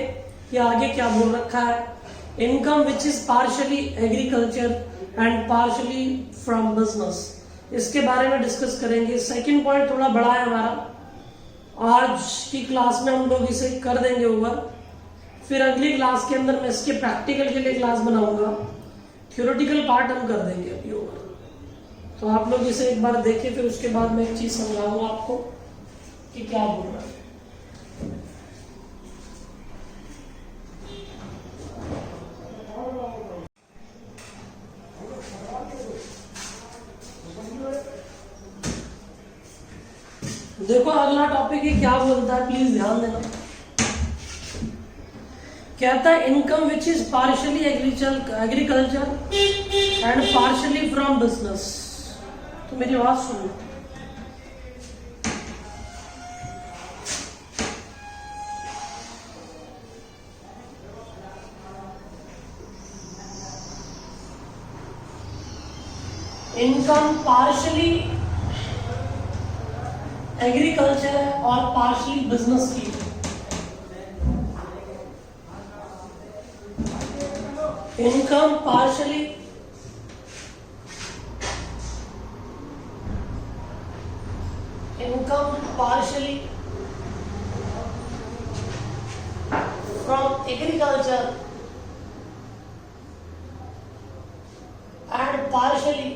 कि आगे क्या बोल रखा है। Income which is partially agriculture and partially from business, इसके बारे में डिस्कस करेंगे। सेकंड पॉइंट थोड़ा बड़ा है हमारा, आज की क्लास में हम लोग इसे कर देंगे ओवर, फिर अगली क्लास के अंदर मैं इसके प्रैक्टिकल के लिए क्लास बनाऊंगा, थ्योरेटिकल पार्ट हम कर देंगे अभी ओवर। तो आप लोग इसे एक बार देखें, फिर उसके बाद मैं एक चीज समझाऊंगा आपको कि क्या बोल रहा है। देखो अगला टॉपिक है, क्या बोलता है, प्लीज ध्यान देना। कहता है income which is partially agriculture and partially from business. तो मेरी बात सुनो, इनकम पार्शियली एग्रीकल्चर है और पार्शियली बिजनेस की। Income partially from agriculture and partially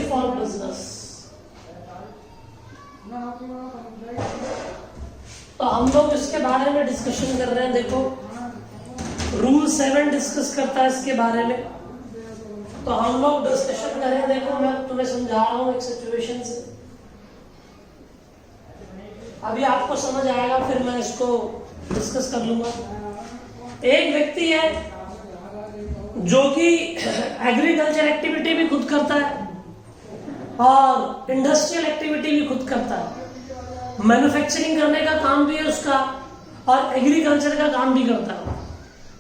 for business. तो हम लोग इसके बारे में डिस्कशन कर रहे हैं। देखो रूल 7 डिस्कस करता है इसके बारे में, तो हम लोग डिस्कशन करें। देखो मैं तुम्हें समझा रहा हूं एक सिचुएशन से, अभी आपको समझ आएगा, फिर मैं इसको डिस्कस कर लूंगा। एक व्यक्ति है जो कि एग्रीकल्चर एक्टिविटी भी खुद करता है और इंडस्ट्रियल एक्टिविटी भी खुद करता है, मैन्युफैक्चरिंग करने का काम भी है उसका और एग्रीकल्चर का काम भी करता है।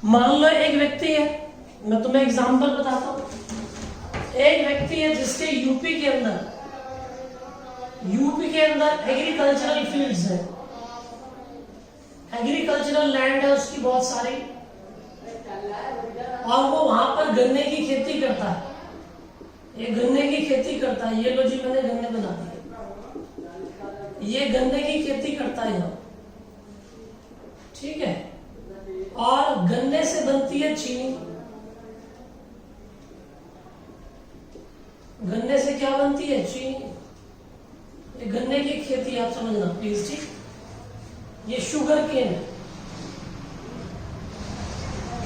मान लो एक व्यक्ति है, मैं तुम्हें एग्जांपल बताता हूं। एक व्यक्ति है जिसके यूपी के अंदर एग्रीकल्चरल फील्ड्स है, एग्रीकल्चरल लैंड है उसकी बहुत सारी, और वो वहां पर गन्ने की खेती करता है। ये गन्ने की खेती करता है, ये लो जी मैंने गन्ने बना दिए, ये गन्ने की खेती करता है यहाँ, ठीक है। और गन्ने से बनती है चीनी। गन्ने से क्या बनती है? चीनी। ये गन्ने की खेती आप समझना प्लीज, ठीक। ये शुगर केन है,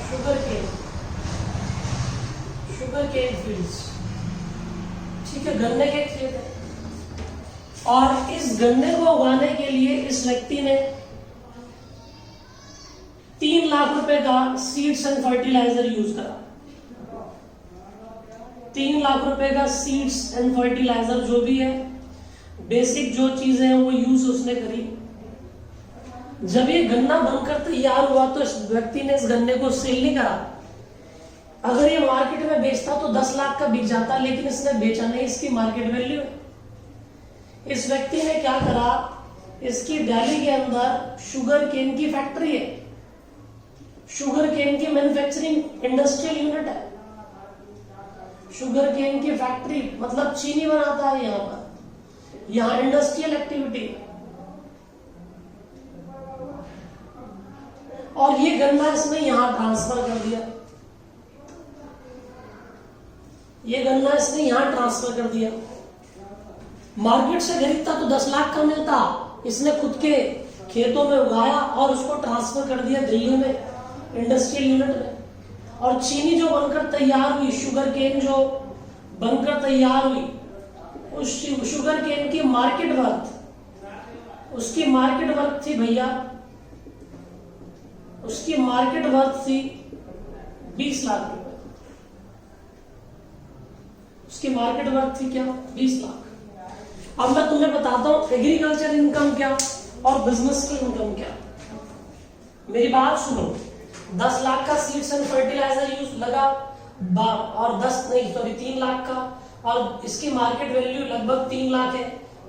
शुगर केन फील्ड्स, ठीक है, गन्ने के खेत है। और इस गन्ने को उगाने के लिए इस व्यक्ति ने 3 लाख रुपए का सीड्स एंड फर्टिलाइजर यूज करा। 3 लाख रुपए का सीड्स एंड फर्टिलाइजर जो भी है, बेसिक जो चीजें हैं वो यूज उसने करी। जब ये गन्ना बनकर तैयार हुआ तो इस व्यक्ति ने इस गन्ने को सेल नहीं करा। अगर ये मार्केट में बेचता तो 10 लाख का बिक जाता, लेकिन इसने बेचा नहीं, इसकी मार्केट वैल्यू। इस व्यक्ति ने क्या करा, इसकी दिल्ली के अंदर शुगर केन की फैक्ट्री है, शुगर केन की मैन्युफैक्चरिंग इंडस्ट्रियल यूनिट है। शुगर केन की फैक्ट्री मतलब चीनी बनाता है यहाँ पर, यहाँ इंडस्ट्रियल एक्टिविटी। और ये गन्ना इसने यहां ट्रांसफर कर दिया, ये गन्ना इसने यहां ट्रांसफर कर दिया। मार्केट से खरीदता तो 10 लाख का मिलता, इसने खुद के खेतों में उगाया और उसको ट्रांसफर कर दिया दिल्ली में इंडस्ट्रियल यूनिट में। और चीनी जो बनकर तैयार हुई, शुगर केन जो बनकर तैयार हुई, उस शुगर केन की मार्केट वर्थ उसकी मार्केट वर्थ थी भैया, उसकी मार्केट वर्थ थी 20 लाख रुपए। उसकी मार्केट वर्थ थी क्या? 20 लाख। अब मैं तुम्हें बताता हूं एग्रीकल्चर इनकम क्या और बिजनेस की इनकम क्या। मेरी बात सुनो, 10 लाख का सीड्स एंड फर्टिलाइजर यूज लगा और 3 लाख का, और इसकी मार्केट वैल्यू लगभग 3 लाख है,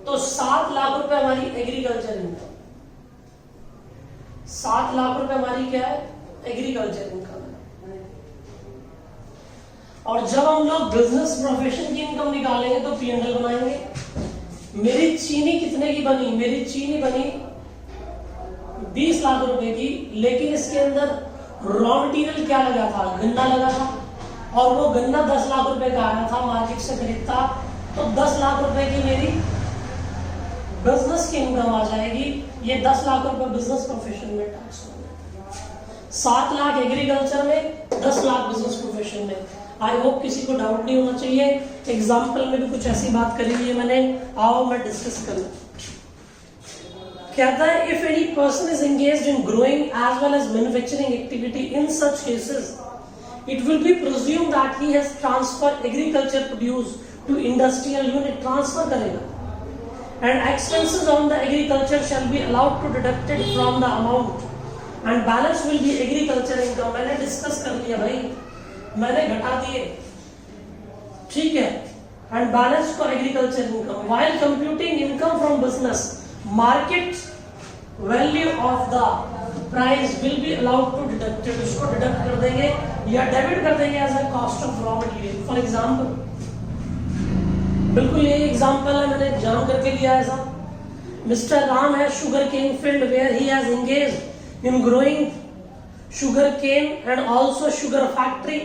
तो 7 लाख रुपए हमारी एग्रीकल्चर इनकम। 7 लाख रुपए हमारी क्या है? एग्रीकल्चर इनकम है। और जब हम लोग बिजनेस प्रोफेशन की इनकम निकालेंगे तो P&L बनाएंगे। मेरी चीनी कितने की बनी? मेरी चीनी बनी 20 लाख रुपए की, लेकिन इसके अंदर रॉ मटेरियल क्या लगा था? गन्ना लगा था, और वो गन्ना 10 लाख रुपए का आया था, मार्केट से खरीदता, तो 10 लाख रुपए की मेरी बिजनेस की इनकम आ जाएगी। ये 10 लाख रुपए बिजनेस प्रोफेशन में टैक्स होंगे, 7 लाख एग्रीकल्चर में, 10 लाख बिजनेस प्रोफेशन में। आई होप किसी को डाउट नहीं होना चाहिए। एग्जाम्पल में भी कुछ ऐसी बात करी हुई है मैंने, आओ मैं डिस्कस करूं। कहता है if any person is engaged in growing as well as manufacturing activity, in such cases it will be presumed that he has transferred agriculture produce to industrial unit, transfer करेगा, and expenses on the agriculture shall be allowed to deducted from the amount and balance will be agriculture income। मैंने discuss कर लिया भाई, मैंने घटा दिए, ठीक है, and balance for agriculture income while computing income from business, market value of the price will be allowed to deducted, उसको डिडक्ट कर देंगे या डेबिट कर देंगे as a cost of raw material. For example, बिल्कुल यही एग्जांपल है, मैंने जान करके लिया ऐसा। मिस्टर राम है sugar cane field where he has engaged in growing sugar cane and also sugar factory.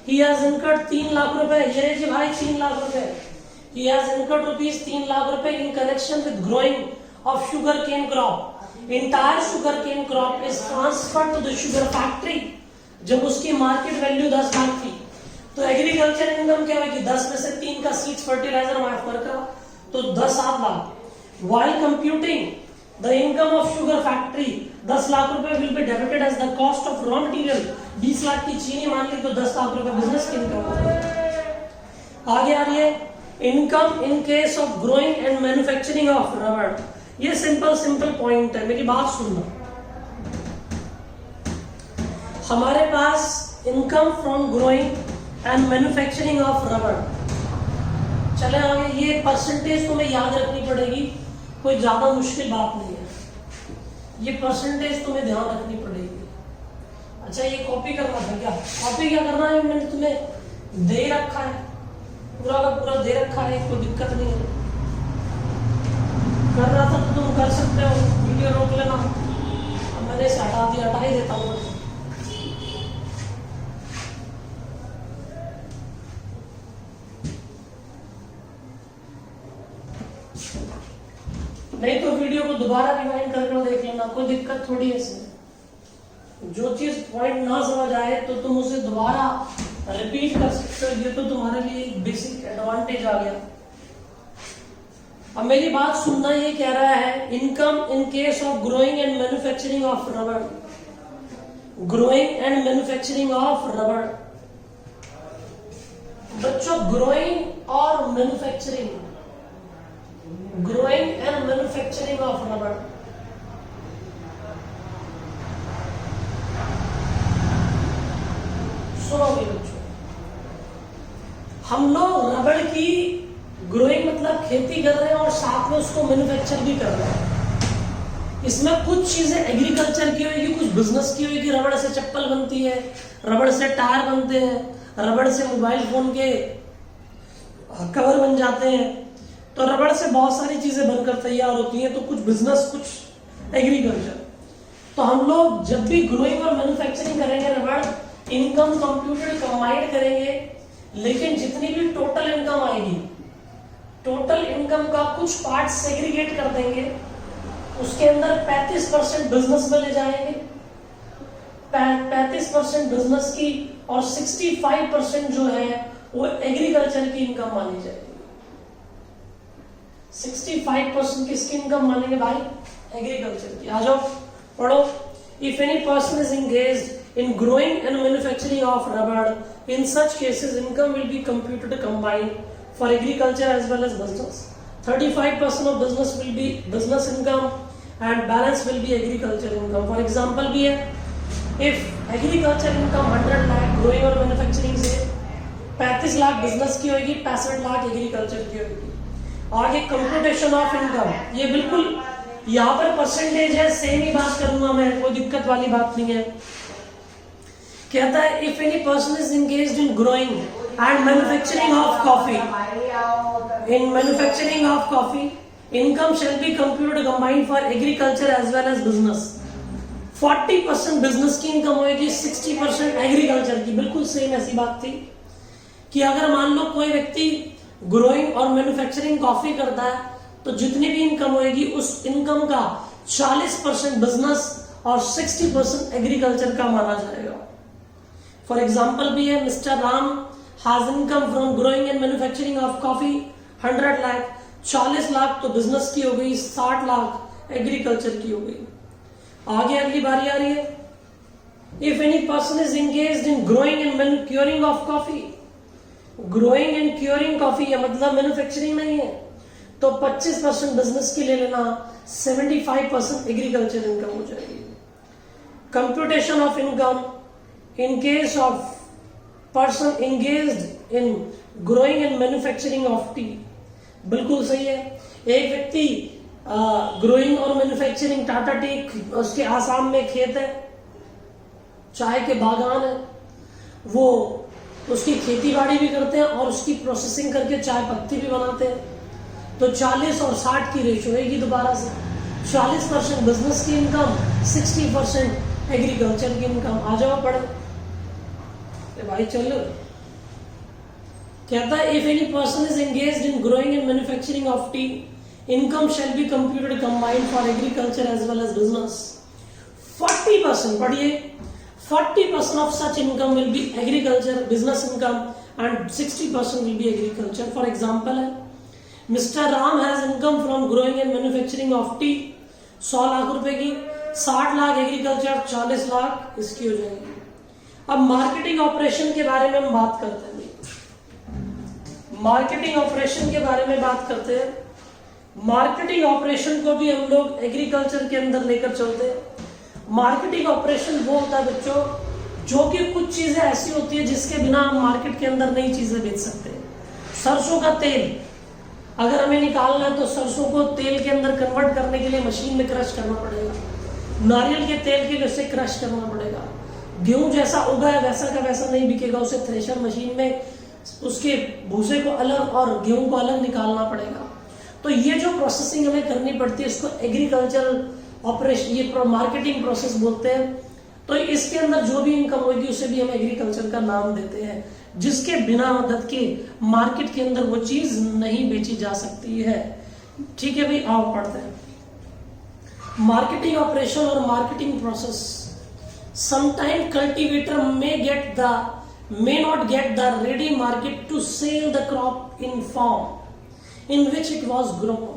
He has incurred 3 lakh रुपए, ये जी भाई 3 लाख रुपए। He has incurred rupees 3 lakh रुपए in connection with growing of sugar cane crop. Entire sugarcane crop is transferred to the sugar factory। जब उसकी market value 10 lakh थी, तो एग्रीकल्चर इनकम क्या होगी? 10 में से 3 का सीड्स फर्टिलाइजर माफ कर का, तो 7 lakh. While computing the income of sugar factory, 10 lakh रुपए will be debited as the cost of raw material। 20 lakh की चीनी मान ली तो 10 लाख रुपए बिजनेस की इनकम। आगे आ रही है income in case of growing and manufacturing of rubber. ये सिंपल पॉइंट है, मेरी बात सुनना। हमारे पास income from growing and manufacturing of rubber. चले आगे, ये परसेंटेज तुम्हें याद रखनी पड़ेगी, कोई ज्यादा मुश्किल बात नहीं है, ये परसेंटेज तुम्हें ध्यान रखनी पड़ेगी। अच्छा, ये कॉपी करना था क्या? कॉपी क्या करना है, मैंने तुम्हें दे रखा है, पूरा का पूरा दे रखा है, कोई दिक्कत नहीं है। कर रहा था तो तुम कर सकते हो, वीडियो रोक लेना। अब मैंने इसे हटा दिया, हटा ही देता हूँ। नहीं तो वीडियो को दोबारा रिवाइंड करके देख लेना, कोई दिक्कत थोड़ी है इसमें। जो चीज पॉइंट ना समझ आए तो तुम उसे दोबारा रिपीट कर सकते हो, ये तो तुम्हारे लिए एक बेसिक एडवांटेज आ गया। अब मेरी बात सुनना, ये कह रहा है income in case of growing and manufacturing of rubber. Growing and manufacturing of rubber, बच्चों ग्रोइंग और manufacturing, growing and manufacturing of rubber. सुनोगे बच्चों, हम लोग रबड़ की ग्रोइंग मतलब खेती कर रहे हैं और साथ में उसको मैन्युफैक्चर भी कर रहे हैं। इसमें कुछ चीजें एग्रीकल्चर की होगी, कुछ बिजनेस की होगी। रबड़ से चप्पल बनती है, रबड़ से टायर बनते हैं, रबड़ से मोबाइल फोन के कवर बन जाते हैं। तो रबड़ से बहुत सारी चीजें बनकर तैयार होती हैं, तो कुछ बिजनेस, कुछ एग्रीकल्चर। तो हम लोग जब भी ग्रोइंग और मैन्युफैक्चरिंग करेंगे रबड़, इनकम कंप्यूटेड कंबाइंड करेंगे, लेकिन जितनी भी टोटल इनकम आएगी, टोटल इनकम का कुछ पार्ट सेग्रीगेट कर देंगे, उसके अंदर 35% बिजनेस में ले जाएंगे, 35% बिजनेस की, और 65% जो है वो एग्रीकल्चर की इनकम मानी जाएगी। 65% किसकी इनकम मानेंगे भाई? एग्रीकल्चर की। आ जाओ पढ़ो। If any person is engaged in growing and manufacturing of rubber, in such cases income will be computed combined for agriculture as well as business. 35% of business will be business income and balance will be agriculture income. For example भी है, if agriculture income 100 lakh, growing और manufacturing से 35 lakh business की होगी, 65 lakh agriculture की होगी। आगे computation of income, ये बिल्कुल यहाँ पर परसेंटेज है, सेम ही बात करूंगा मैं, कोई दिक्कत वाली बात नहीं है। कहता है if any person is engaged in growing and manufacturing of coffee, in manufacturing of coffee income shall be computed combined for agriculture as well as business. 40% business की इनकम होगी, 60% एग्रीकल्चर की। बिल्कुल सेम ऐसी बात थी कि अगर मान लो कोई व्यक्ति ग्रोइंग और मैन्युफैक्चरिंग कॉफी करता है तो जितनी भी इनकम होगी उस इनकम का 40% बिजनेस और 60% एग्रीकल्चर का माना जाएगा। फॉर एग्जाम्पल भी है, mister Ram has income from growing and manufacturing of coffee 100 lakh, 40 lakh तो बिजनेस की हो गई, 60 लाख एग्रीकल्चर की हो गई। आगे अगली बारी आ रही है, if any person is engaged in growing and curing of coffee, growing and curing coffee या मतलब मैन्युफैक्चरिंग नहीं है तो 25% बिजनेस की ले लेना, 75% एग्रीकल्चर इनकम हो जाएगी। Computation of income in case of person engaged in growing and manufacturing of T, बिल्कुल सही है। एक व्यक्ति ग्रोइंग और मैन्युफैक्चरिंग, टाटा टी, उसके आसाम में खेत है, चाय के बागान है, वो उसकी खेती बाड़ी भी करते हैं और उसकी प्रोसेसिंग करके चाय पत्ती भी बनाते हैं। तो 40 और 60 की रेशो रहेगी दोबारा से, 40% बिजनेस की इनकम, 60% एग्रीकल्चर की इनकम। आ जाओ पढ़ो भाई, चलो। कहता है if any person is engaged in growing and manufacturing of tea, income shall be computed combined for agriculture as well as business. 40%, पढ़िए, 40% of such income will be agriculture, business income, and 60% will be agriculture. For example, Mr. Ram has income from growing and manufacturing of tea, 100 lakh रुपए की, 60 lakh agriculture, 40 lakh इसकी हो जाएगी। अब marketing operation के बारे में हम बात करते हैं। मार्केटिंग ऑपरेशन के बारे में बात करते हैं। मार्केटिंग ऑपरेशन को भी हम लोग एग्रीकल्चर के अंदर लेकर चलते हैं। मार्केटिंग ऑपरेशन वो होता है बच्चों जो कि कुछ चीजें ऐसी होती है जिसके बिना हम मार्केट के अंदर नई चीजें बेच सकते हैं। सरसों का तेल अगर हमें निकालना है तो सरसों को तेल के अंदर कन्वर्ट करने के लिए मशीन में क्रश करना पड़ेगा। नारियल के तेल के लिए उसे क्रश करना पड़ेगा। गेहूं जैसा उगा है वैसा का वैसा नहीं बिकेगा, उसे थ्रेशर मशीन में उसके भूसे को अलग और गेहूं को अलग निकालना पड़ेगा। तो ये जो प्रोसेसिंग हमें करनी पड़ती है इसको एग्रीकल्चरल ऑपरेशन, ये मार्केटिंग प्रोसेस बोलते हैं। तो इसके अंदर जो भी इनकम होगी उसे भी हम एग्रीकल्चर का नाम देते हैं, जिसके बिना मदद के मार्केट के अंदर वो चीज नहीं बेची जा सकती है। ठीक है भाई, आओ पढ़ते हैं। मार्केटिंग ऑपरेशन और marketing process. Sometime cultivator may not get the ready market to sell the crop in form in which it was grown।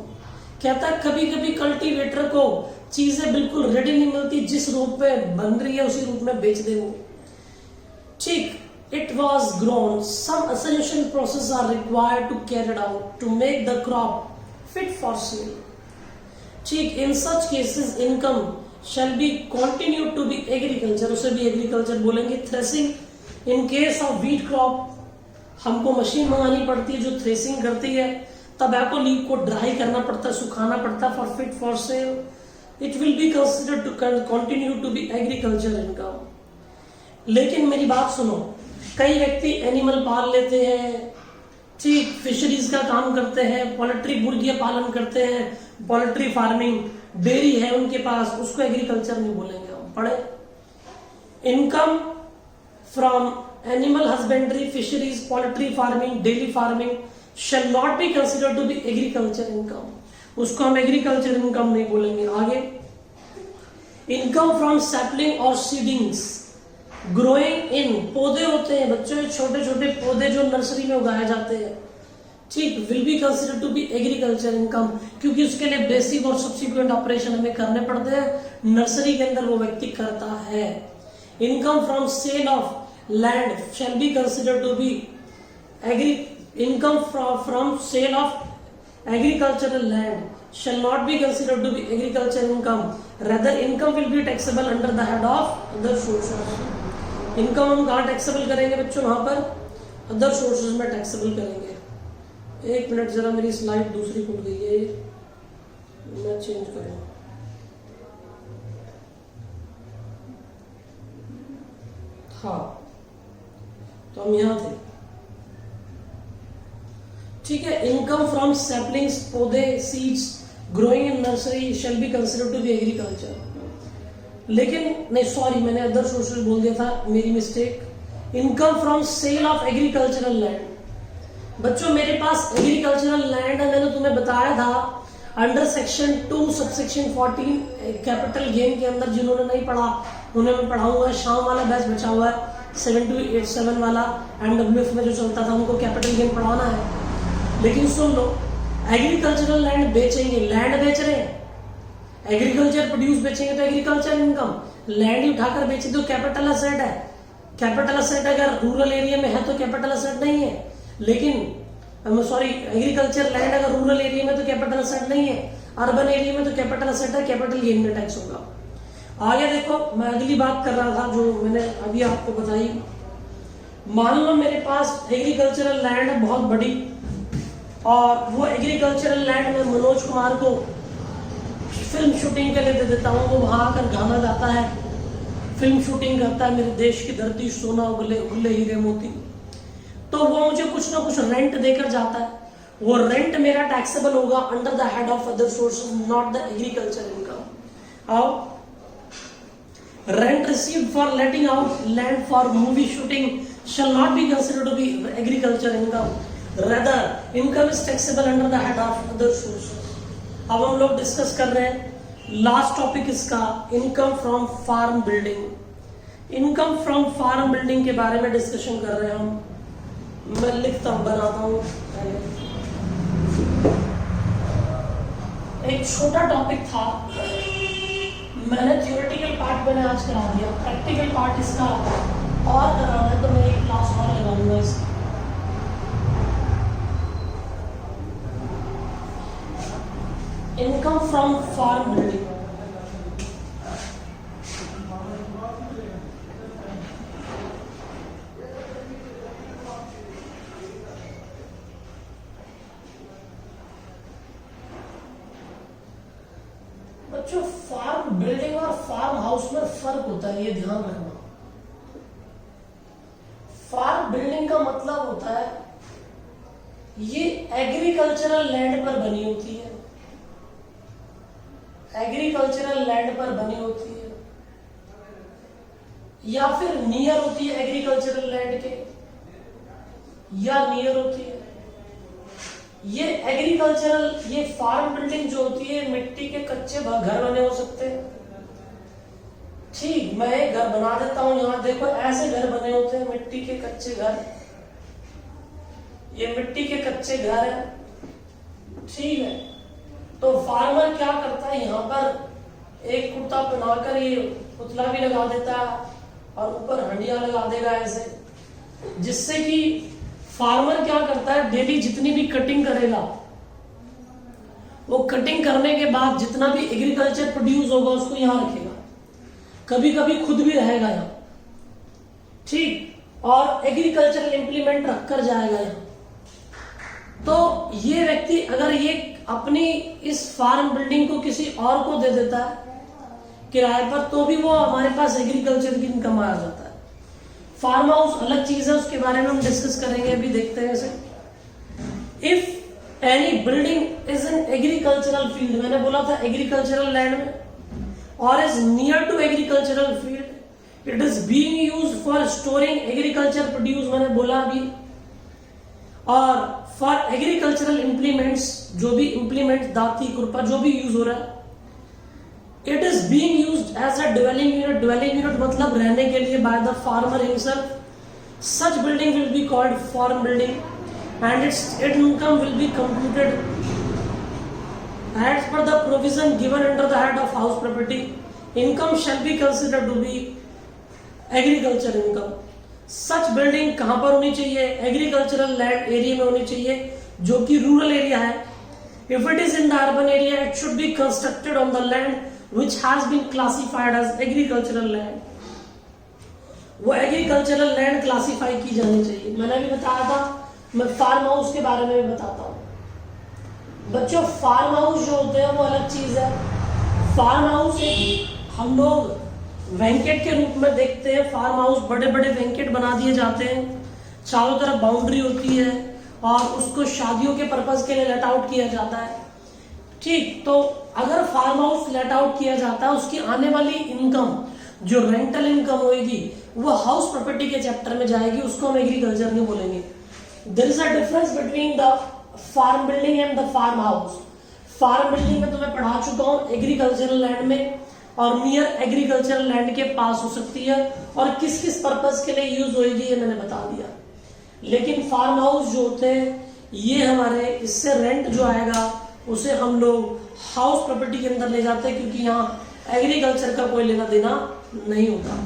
कहता है कभी कभी कल्टीवेटर को चीजें बिल्कुल रेडी नहीं मिलती, जिस रूप में बन रही है उसी रूप में बेच दे वो। ठीक, it was grown, some essential processes are required to carry out to make the crop fit for sale। ठीक, in such cases income shall be continued to be agriculture, उसे भी एग्रीकल्चर बोलेंगे। Threshing, in case of wheat crop हमको machine मंगानी पड़ती है जो threshing करती है। टबैको लीफ को ड्राई करना पड़ता है, सुखाना पड़ता है for fit for sale. It will be considered to continue to be agriculture income. लेकिन मेरी बात सुनो, कई व्यक्ति एनिमल पाल लेते हैं, ठीक, फिशरीज का काम करते हैं, पोल्ट्री मुर्गियां पालन करते हैं, पोल्ट्री फार्मिंग, डेयरी है उनके पास, उसको एग्रीकल्चर नहीं बोलेंगे हम। पढ़े, income from animal husbandry, fisheries, poultry farming, dairy farming shall not be considered to be agriculture income, उसको हम एग्रीकल्चर इनकम नहीं बोलेंगे। आगे, इनकम फ्रॉम सैपलिंग और सीडिंग्स ग्रोइंग इन, पौधे होते हैं बच्चों, छोटे छोटे पौधे जो नर्सरी में उगाए जाते हैं, ठीक, will be consider to be agriculture income, क्योंकि उसके लिए बेसिक और सब्सिक्वेंट ऑपरेशन हमें करने पड़ते हैं, नर्सरी के अंदर वो व्यक्ति करता है। Income from sale of land shall be consider to be income from sale of agricultural land shall not be considered to be agriculture income, rather income will be taxable under the head of other sources. Income हम कहाँ taxable करेंगे बच्चों? वहां पर other sources में taxable करेंगे। एक minute, जरा मेरी स्लाइड दूसरी खुल गई है, मैं चेंज करूँ। हाँ, तो हम यहाँ थे। ठीक है, इनकम फ्रॉम सैपलिंग्स, पौधे, seeds growing in nursery shall be considered to be agriculture. लेकिन नहीं, सॉरी, मैंने अदर सोर्सेज बोल दिया था, मेरी mistake. Income from sale of agricultural land. बच्चों मेरे पास एग्रीकल्चरल लैंड है, मैंने तुम्हें बताया था under section 2 subsection 14 capital gain के अंदर। जिन्होंने नहीं पढ़ा उन्हें मैं पढ़ाऊंगा। शाम वाला बैच बचा हुआ है 7287 वाला MWF में जो चलता था, उनको कैपिटल गेन पढ़ाना है। लेकिन सुन लो, एग्रीकल्चरल लैंड बेचेंगे, लैंड बेच रहे हैं, एग्रीकल्चर प्रोड्यूस बेचेंगे तो एग्रीकल्चर इनकम। लैंड ही उठाकर बेचे तो कैपिटल असेट है। कैपिटल असेट अगर रूरल एरिया में है तो कैपिटल असेट नहीं है, लेकिन सॉरी, एग्रीकल्चर लैंड अगर रूरल एरिया में तो कैपिटल असेट नहीं है, अर्बन एरिया में तो कैपिटल असेट है, कैपिटल गेन में टैक्स होगा। आगे देखो, मैं अगली बात कर रहा था जो मैंने अभी आपको बताई। मान लो मेरे पास एग्रीकल्चरल लैंड है बहुत बड़ी, और वो एग्रीकल्चरल लैंड में मनोज कुमार को फिल्म शूटिंग के लिए दे देता हूँ। वो वहां आकर गाना गाता है, फिल्म शूटिंग करता है, मेरे देश की धरती सोना उगले उगले हीरे मोती। तो वो मुझे कुछ ना कुछ रेंट देकर जाता है, वो रेंट मेरा टैक्सेबल होगा under the head of other sources, not the agriculture income. आओ, rent received for letting out land for movie shooting shall not be considered to be agriculture income, rather income is taxable under the head of other sources. अब हम लोग discuss कर रहे हैं last topic इसका, income from farm building. Income from farm building के बारे में डिस्कशन कर रहे हैं हम। मैं लिखता हूं, बनाता हूं। एक छोटा टॉपिक था, मैंने थियोरेटिकल पार्ट मैंने आज करा दिया, प्रैक्टिकल पार्ट इसका और कराना है तो मैं एक क्लास और लगाऊंगा इसका। Income from farm building. बच्चों, फार्म बिल्डिंग और फार्म हाउस में फर्क होता है, ये ध्यान रखना। फार्म बिल्डिंग का मतलब होता है ये एग्रीकल्चरल लैंड पर बनी होती है, एग्रीकल्चरल लैंड पर बनी होती है, या फिर नियर होती है एग्रीकल्चरल लैंड के, या नियर होती है। ये एग्रीकल्चरल, ये फार्म बिल्डिंग जो होती है, मिट्टी के कच्चे घर बने हो सकते हैं। ठीक, मैं एक घर बना देता हूं, यहां देखो ऐसे घर बने होते हैं, मिट्टी के कच्चे घर। ये मिट्टी के कच्चे घर है, ठीक है। तो फार्मर क्या करता है, यहाँ पर एक कुत्ता बनाकर ये पुतला भी लगा देता है और ऊपर हंडिया लगा देगा ऐसे, जिससे कि फार्मर क्या करता है, डेली जितनी भी कटिंग करेगा, वो कटिंग करने के बाद जितना भी एग्रीकल्चर प्रोड्यूस होगा उसको यहाँ रखेगा, कभी कभी खुद भी रहेगा यहाँ, ठीक, और एग्रीकल्चरल इंप्लीमेंट रखकर जाएगा यहाँ। तो ये व्यक्ति अगर ये अपनी इस फार्म बिल्डिंग को किसी और को दे देता है किराए पर, तो भी वो हमारे पास एग्रीकल्चर की इनकम आ जाता है। फार्म हाउस अलग चीज है, उसके बारे में हम डिस्कस करेंगे, अभी देखते हैं इसे। If any building is in agricultural field, मैंने बोला था एग्रीकल्चरल लैंड में, और is near to agricultural field, it is being used for storing agriculture produce, मैंने बोला अभी, और फॉर एग्रीकल्चरल इंप्लीमेंट्स, जो भी इंप्लीमेंट, दाती, खुरपा, जो भी यूज हो रहा है, it is being used as a dwelling unit. Dwelling unit मतलब रहने के लिए by the farmer himself. Such building will be called farm building and its income will be computed as per the provision given under the head of house property. Income shall be considered to be agriculture income. Such building कहां पर होनी चाहिए? Agricultural land area में होनी चाहिए जो कि rural area है. If it is in the urban area, it should be constructed on the land which has been classified as agricultural land. वो एग्रीकल्चरल लैंड क्लासिफाई की जानी चाहिए. मैंने भी बताया था, मैं फार्म हाउस के बारे में भी बताता हूँ. बच्चों, फार्म हाउस जो होते हैं वो अलग चीज है. फार्म हाउस हम लोग वेंकेट के रूप में देखते हैं. फार्म हाउस बड़े बड़े वेंकेट बना दिए जाते हैं, चारों तरफ बाउंड्री होती है और उसको शादियों के पर्पज के लिए लेट आउट किया जाता है. ठीक, तो अगर फार्म हाउस लेट आउट किया जाता है, उसकी आने वाली इनकम जो रेंटल इनकम होगी वो हाउस प्रॉपर्टी के चैप्टर में जाएगी, उसको हम एग्रीकल्चर नहीं बोलेंगे. There is a difference between the farm building and the farm house. Farm building में तो मैं पढ़ा चुका हूँ, एग्रीकल्चरल लैंड में और नियर एग्रीकल्चरल लैंड के पास हो सकती है और किस किस पर्पज के लिए यूज होगी ये मैंने बता दिया. लेकिन फार्म हाउस जो होते हैं ये हमारे, इससे रेंट जो आएगा उसे हम लोग हाउस प्रॉपर्टी के अंदर ले जाते हैं, क्योंकि यहाँ एग्रीकल्चर का कोई लेना देना नहीं होता.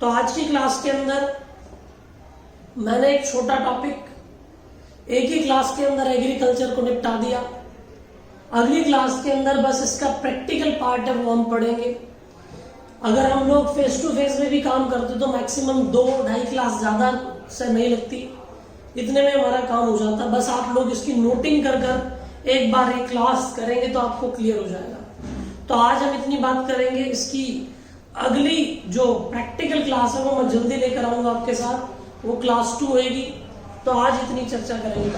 तो आज की क्लास के अंदर मैंने एक छोटा टॉपिक एक ही क्लास के अंदर एग्रीकल्चर को निपटा दिया. अगली क्लास के अंदर बस इसका प्रैक्टिकल पार्ट है वो हम पढ़ेंगे. अगर हम लोग फेस टू फेस में भी काम करते तो मैक्सिमम 2-2.5 क्लास ज्यादा से नहीं लगती, इतने में हमारा काम हो जाता. बस आप लोग इसकी नोटिंग कर कर एक बार एक क्लास करेंगे तो आपको क्लियर हो जाएगा. तो आज हम इतनी बात करेंगे. इसकी अगली जो प्रैक्टिकल क्लास है वो मैं जल्दी लेकर आऊंगा आपके साथ, वो क्लास 2 होगी. तो आज इतनी चर्चा करेंगे.